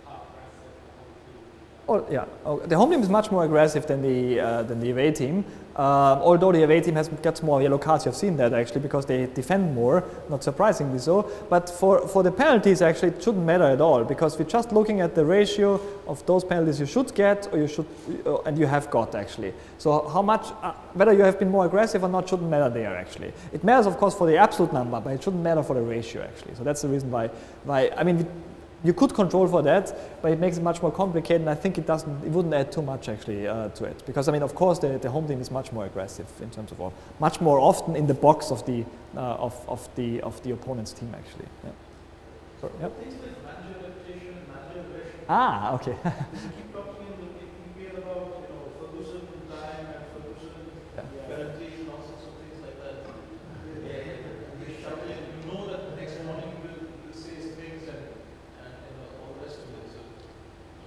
how aggressive the whole team. Oh yeah. Oh, the home team is much more aggressive than the away team. Although the away team gets more yellow cards, you've seen that actually because they defend more, not surprisingly so. But for the penalties, actually, it shouldn't matter at all because we're just looking at the ratio of those penalties you should get or and you have got actually. So how much, whether you have been more aggressive or not, shouldn't matter there actually. It matters of course for the absolute number, but it shouldn't matter for the ratio actually. So that's the reason why I mean. You could control for that, but it makes it much more complicated, and I think it wouldn't add too much actually to it, because I mean, of course, the home team is much more aggressive in terms of much more often in the box of the opponent's team actually. Yeah. Sorry, yeah. Things like manager reputation, manager relation. Ah, okay. You keep talking in the EPL about Ferguson time and Ferguson penalties and all sorts of things like that. You're shouting, you know that the next morning will say things and all the rest of it. So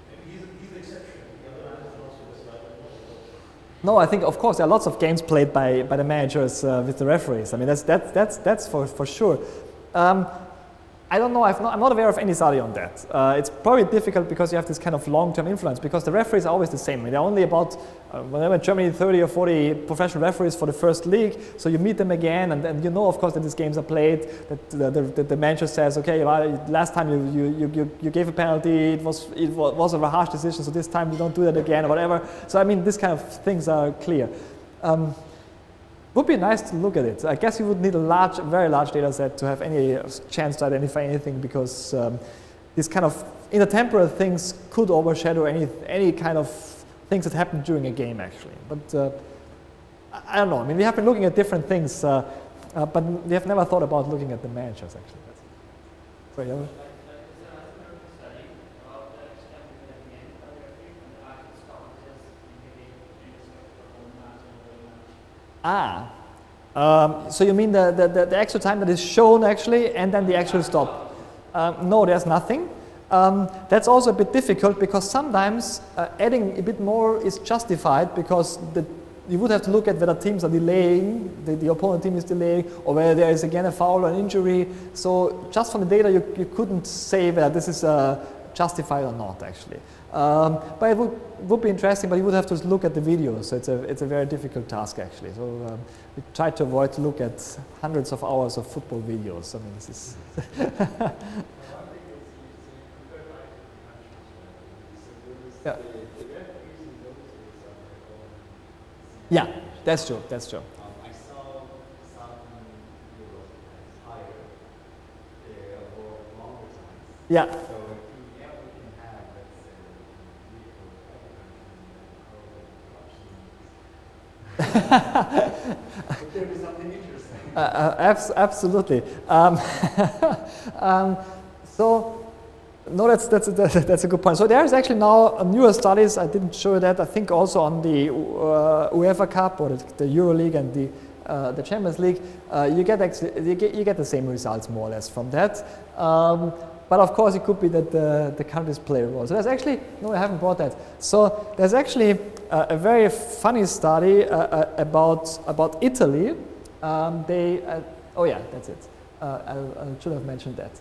maybe he's the exception. The other man is also this right. No, I think of course there are lots of games played by the managers with the referees. I mean that's for sure. I don't know. I'm not aware of any study on that. It's probably difficult because you have this kind of long-term influence. Because the referees are always the same. I mean, there are only about, whenever in Germany, 30 or 40 professional referees for the first league. So you meet them again, and you know, of course, that these games are played. That the manager says, okay, well, last time you gave a penalty, it was a harsh decision. So this time you don't do that again, or whatever. So I mean, these kind of things are clear. Would be nice to look at it. I guess you would need a very large data set to have any chance to identify anything, because these kind of intertemporal things could overshadow any kind of things that happen during a game actually. But I don't know. I mean, we have been looking at different things, but we have never thought about looking at the managers actually. Sorry, yeah. So you mean the extra time that is shown actually, and then the actual stop? No, there's nothing. That's also a bit difficult because sometimes adding a bit more is justified because you would have to look at whether teams are delaying, the opponent team is delaying, or whether there is again a foul or an injury. So just from the data, you couldn't say whether this is justified or not actually. But it would be interesting, but you would have to look at the videos. So it's a very difficult task actually. So we try to avoid to look at hundreds of hours of football videos. I mean, this is. Yeah. Yeah, that's true. That's true. I saw Southern Europe as higher or longer times. Yeah. So if we can have, let's say, would there be something interesting? Absolutely. So, no, that's a good point. So there is actually now newer studies. I didn't show that. I think also on the UEFA Cup or the Euro League and the Champions League, you get the same results more or less from that. but of course, it could be that the countries play a role. So there's actually, no, I haven't brought that. So there's actually a very funny study about Italy. Oh yeah, that's it. I should have mentioned that.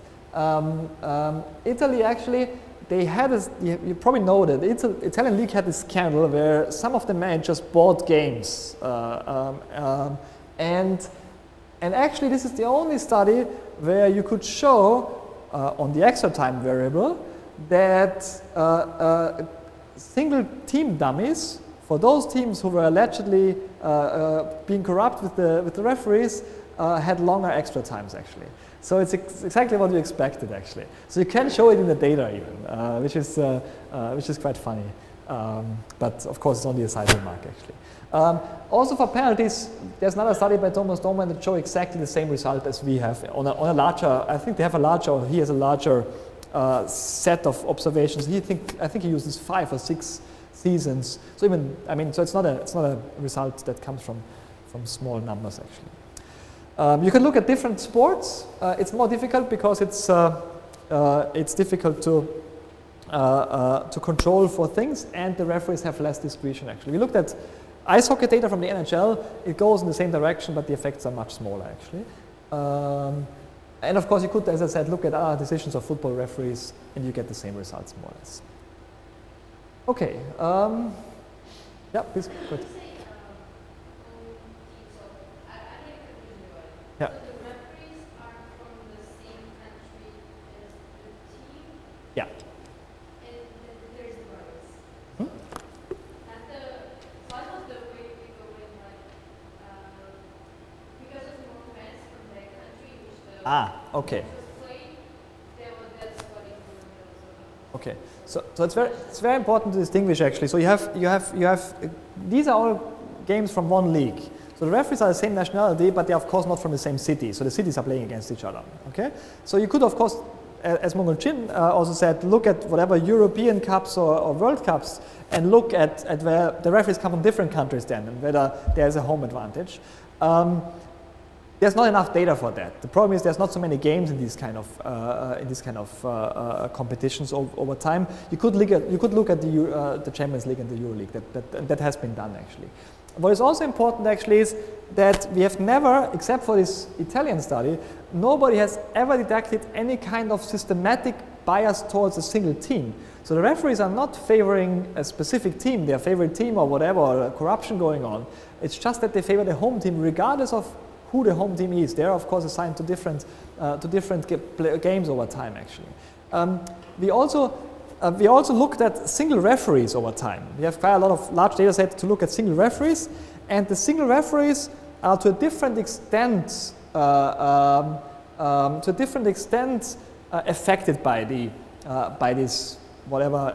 Italy actually, they had this, you probably know that the Italian league had this scandal where some of the managers bought games. And actually, this is the only study where you could show on the extra time variable that single team dummies for those teams who were allegedly being corrupt with the referees had longer extra times actually. So it's exactly what you expected actually. So you can show it in the data even, which is quite funny. But of course, it's only a side remark actually. Also for penalties, there's another study by Thomas Doman that show exactly the same result as we have on a larger. I think they have a larger, or he has a larger set of observations. I think he uses 5 or 6 seasons. So even, I mean, so it's not a result that comes from small numbers actually. You can look at different sports. It's more difficult because it's difficult to control for things, and the referees have less discretion actually. We looked at ice hockey data from the NHL. It goes in the same direction, but the effects are much smaller actually. And of course, you could, as I said, look at other decisions of football referees, and you get the same results more or less. Okay. Yeah, please. Good. Yeah. So the referees are from the same country as the team? Yeah. And there's the rights. Hmm? So I thought the way we go in, like, because of the more fans from their country, which the Okay. was played, that's what it was. Okay. So it's very important to distinguish actually. So you have these are all games from one league. So the referees are the same nationality, but they're of course not from the same city. So the cities are playing against each other. Okay. So you could of course, as Mongol Chin also said, look at whatever European Cups or World Cups and look at where the referees come from different countries then and whether there's a home advantage. There's not enough data for that. The problem is there's not so many games in these kind of competitions over time. You could look at the Champions League and the Euro League. That has been done actually. What is also important actually is that we have never, except for this Italian study, nobody has ever detected any kind of systematic bias towards a single team. So the referees are not favoring a specific team, their favorite team or whatever, or corruption going on. It's just that they favor the home team regardless of who the home team is. They're of course assigned to different games over time actually. We also looked at single referees over time. We have quite a lot of large data set to look at single referees, and the single referees are to a different extent affected by this whatever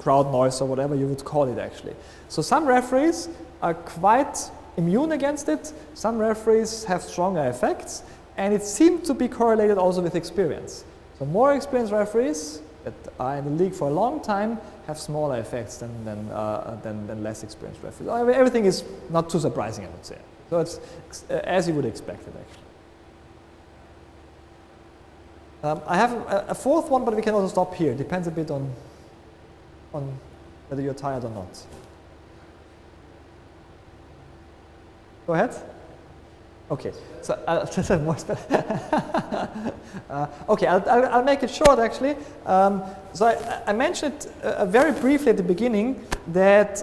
crowd noise or whatever you would call it actually. So some referees are quite immune against it. Some referees have stronger effects, and it seemed to be correlated also with experience. So more experienced referees that are in the league for a long time have smaller effects than less experienced referees. Everything is not too surprising, I would say. So it's as you would expect it, actually. I have a fourth one, but we can also stop here. It depends a bit on whether you're tired or not. Go ahead. Okay, so okay, I'll make it short actually. So I mentioned very briefly at the beginning that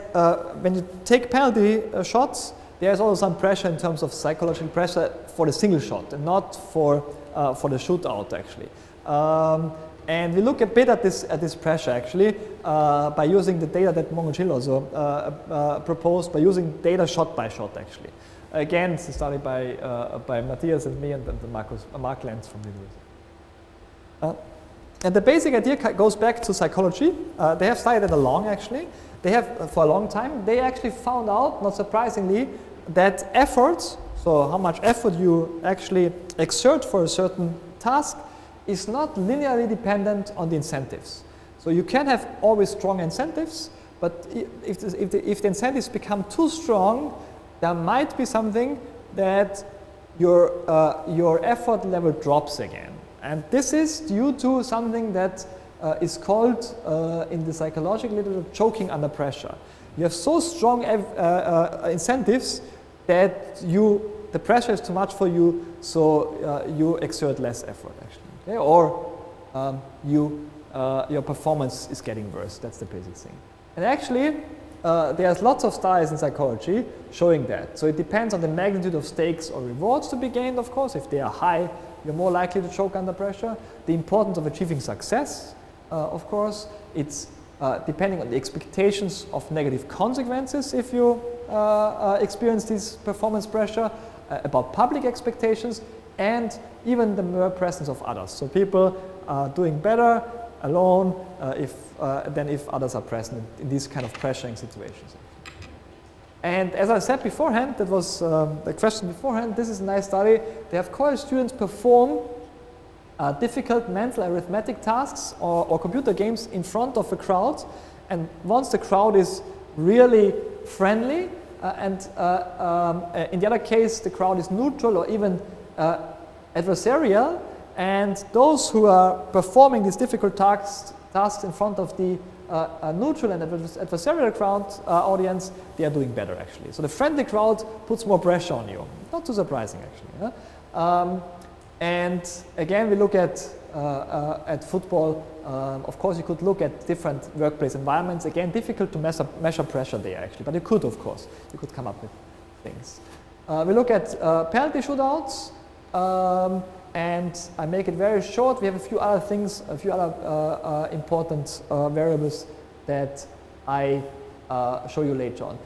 when you take penalty shots, there's also some pressure in terms of psychological pressure for the single shot and not for the shootout actually. And we look a bit at this pressure actually by using the data that Mongo Chil also proposed, by using data shot by shot actually. Again, it's a study by Matthias and me and Mark Lenz from the university. And the basic idea goes back to psychology. They have studied it along actually. They have for a long time. They actually found out, not surprisingly, that efforts, so how much effort you actually exert for a certain task, is not linearly dependent on the incentives. So you can have always strong incentives, but if the incentives become too strong, there might be something that your effort level drops again. And this is due to something that is called in the psychological literature choking under pressure. You have so strong incentives that the pressure is too much for you, so you exert less effort actually, okay? Or your performance is getting worse. That's the basic thing. And actually, there's lots of studies in psychology showing that. So it depends on the magnitude of stakes or rewards to be gained, of course. If they are high, you're more likely to choke under pressure. The importance of achieving success, of course. It's depending on the expectations of negative consequences if you experience this performance pressure, about public expectations, and even the mere presence of others. So people are doing better alone than if others are present in these kind of pressuring situations. And as I said beforehand, that was the question beforehand, this is a nice study. They have college students perform difficult mental arithmetic tasks or computer games in front of a crowd. And once the crowd is really friendly, and in the other case, the crowd is neutral or even adversarial, and those who are performing these difficult tasks in front of the neutral and adversarial crowd audience, they are doing better actually. So the friendly crowd puts more pressure on you. Not too surprising actually. Yeah? And again, we look at football. Of course, you could look at different workplace environments. Again, difficult to measure pressure there actually, but you could, of course, you could come up with things. We look at penalty shootouts. And I make it very short. We have a few other things, a few other important variables that I show you later on.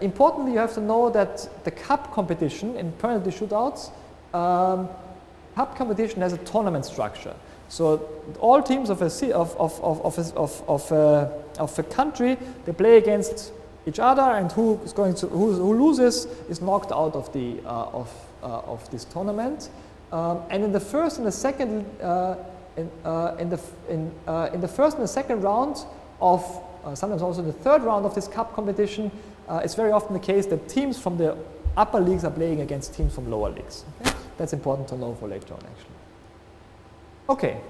Importantly, you have to know that the cup competition in penalty shootouts, cup competition has a tournament structure. So all teams of a country, they play against each other, and who loses is knocked out of the of this tournament. And in the first and the second in the first and the second round of sometimes also the third round of this cup competition, it's very often the case that teams from the upper leagues are playing against teams from lower leagues. Okay? That's important to know for later on, actually. Okay.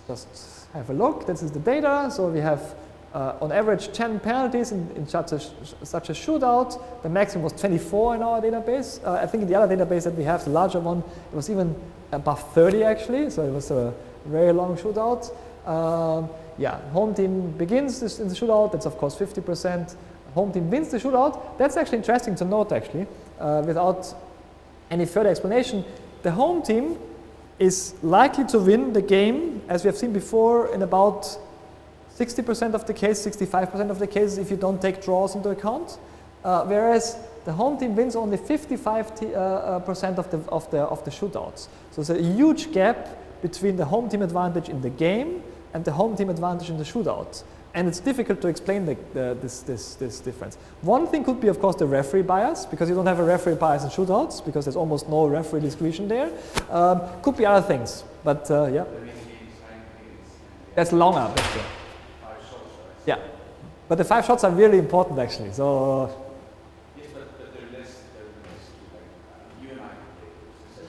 Let's just have a look. This is the data. So we have on average 10 penalties in such a shootout. The maximum was 24 in our database. I think in the other database that we have, the larger one, it was even above 30 actually. So it was a very long shootout. Yeah, home team begins in the shootout. That's of course 50%. Home team wins the shootout. That's actually interesting to note actually, without any further explanation. The home team is likely to win the game, as we have seen before, in about 60% of the case, 65% of the cases if you don't take draws into account, whereas the home team wins only 55% of the shootouts. So there's a huge gap between the home team advantage in the game and the home team advantage in the shootout. And it's difficult to explain this difference. One thing could be, of course, the referee bias, because you don't have a referee bias in shootouts, because there's almost no referee discretion there. Could be other things, but yeah. That's longer, that's true. Yeah, but the 5 shots are really important actually. So. Yes, but they're less like you and I could play.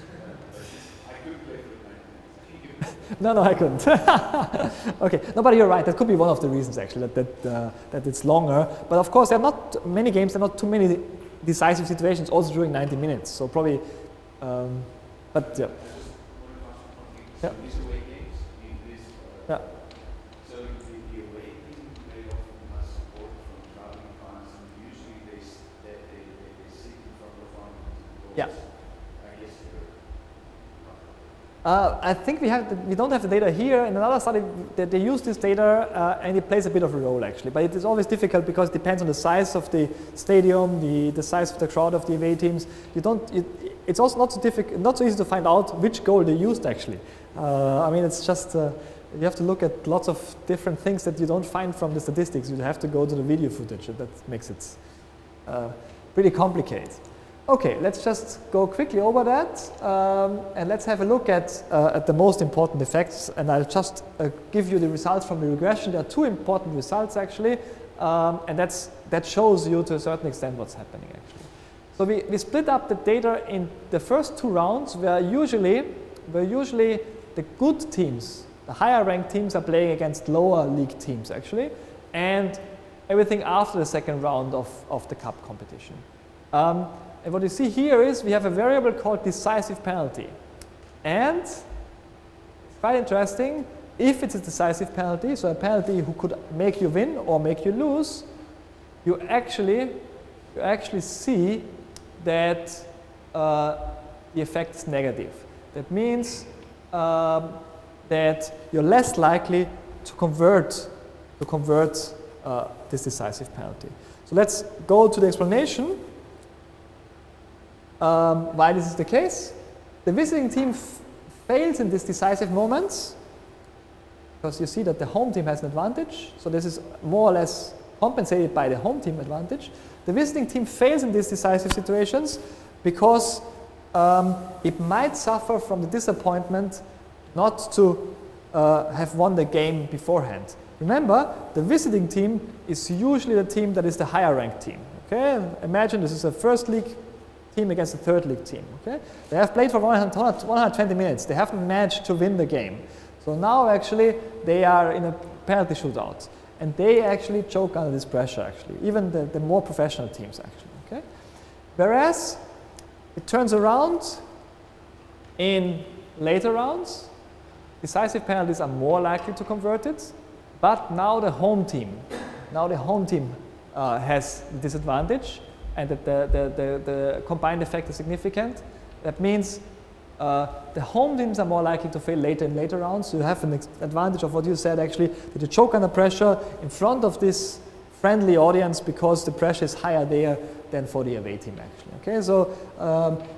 I could play for 9 minutes. No, I couldn't. Okay, no, but you're right. That could be one of the reasons actually that it's longer. But of course, there are not many games. There are not too many decisive situations also during 90 minutes. So probably, but yeah. So these away games, yeah. So the away team very often has support from traveling fans, and usually they sit in front of fans. Yeah. I guess. I think we don't have the data here. In another study, they use this data, and it plays a bit of a role actually. But it is always difficult because it depends on the size of the stadium, the size of the crowd of the away teams. It's also not so easy to find out which goal they used actually. I mean, it's just you have to look at lots of different things that you don't find from the statistics. You have to go to the video footage. That makes it pretty complicated. Okay, let's just go quickly over that, and let's have a look at the most important effects. And I'll just give you the results from the regression. There are 2 important results actually, and that shows you to a certain extent what's happening actually. So we split up the data in the first 2 rounds, where usually where usually the good teams, the higher ranked teams, are playing against lower league teams actually, and everything after the second round of the cup competition. And what you see here is we have a variable called decisive penalty. And it's quite interesting, if it's a decisive penalty, so a penalty who could make you win or make you lose, you actually see that the effect is negative. That means that you're less likely to convert this decisive penalty. So let's go to the explanation why this is the case. The visiting team fails in these decisive moments because you see that the home team has an advantage. So this is more or less compensated by the home team advantage. The visiting team fails in these decisive situations because it might suffer from the disappointment not to have won the game beforehand. Remember, the visiting team is usually the team that is the higher ranked team. Okay? Imagine this is a first league team against a third league team. Okay? They have played for 120 minutes. They haven't managed to win the game. So now actually they are in a penalty shootout. And they actually choke under this pressure actually, even the more professional teams actually. Okay? Whereas it turns around in later rounds, decisive penalties are more likely to convert it, but now the home team has the disadvantage, and that the combined effect is significant. That means the home teams are more likely to fail later in later rounds. So you have an advantage of what you said actually, that you choke under pressure in front of this friendly audience because the pressure is higher there than for the away team actually. Okay, so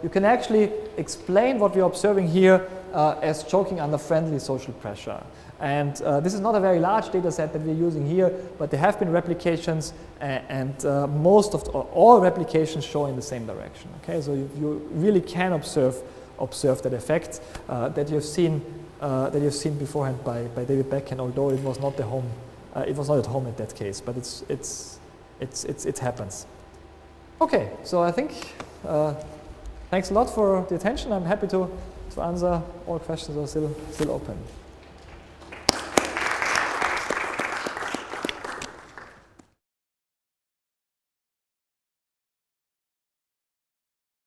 you can actually explain what we're observing here as choking under friendly social pressure. And this is not a very large data set that we're using here, but there have been replications, and all replications show in the same direction. Okay, so you really can observe that effect that you've seen beforehand by David Becken, although it was not it was not at home in that case, but it happens. Okay, so I think thanks a lot for the attention. I'm happy to answer all questions that are still open.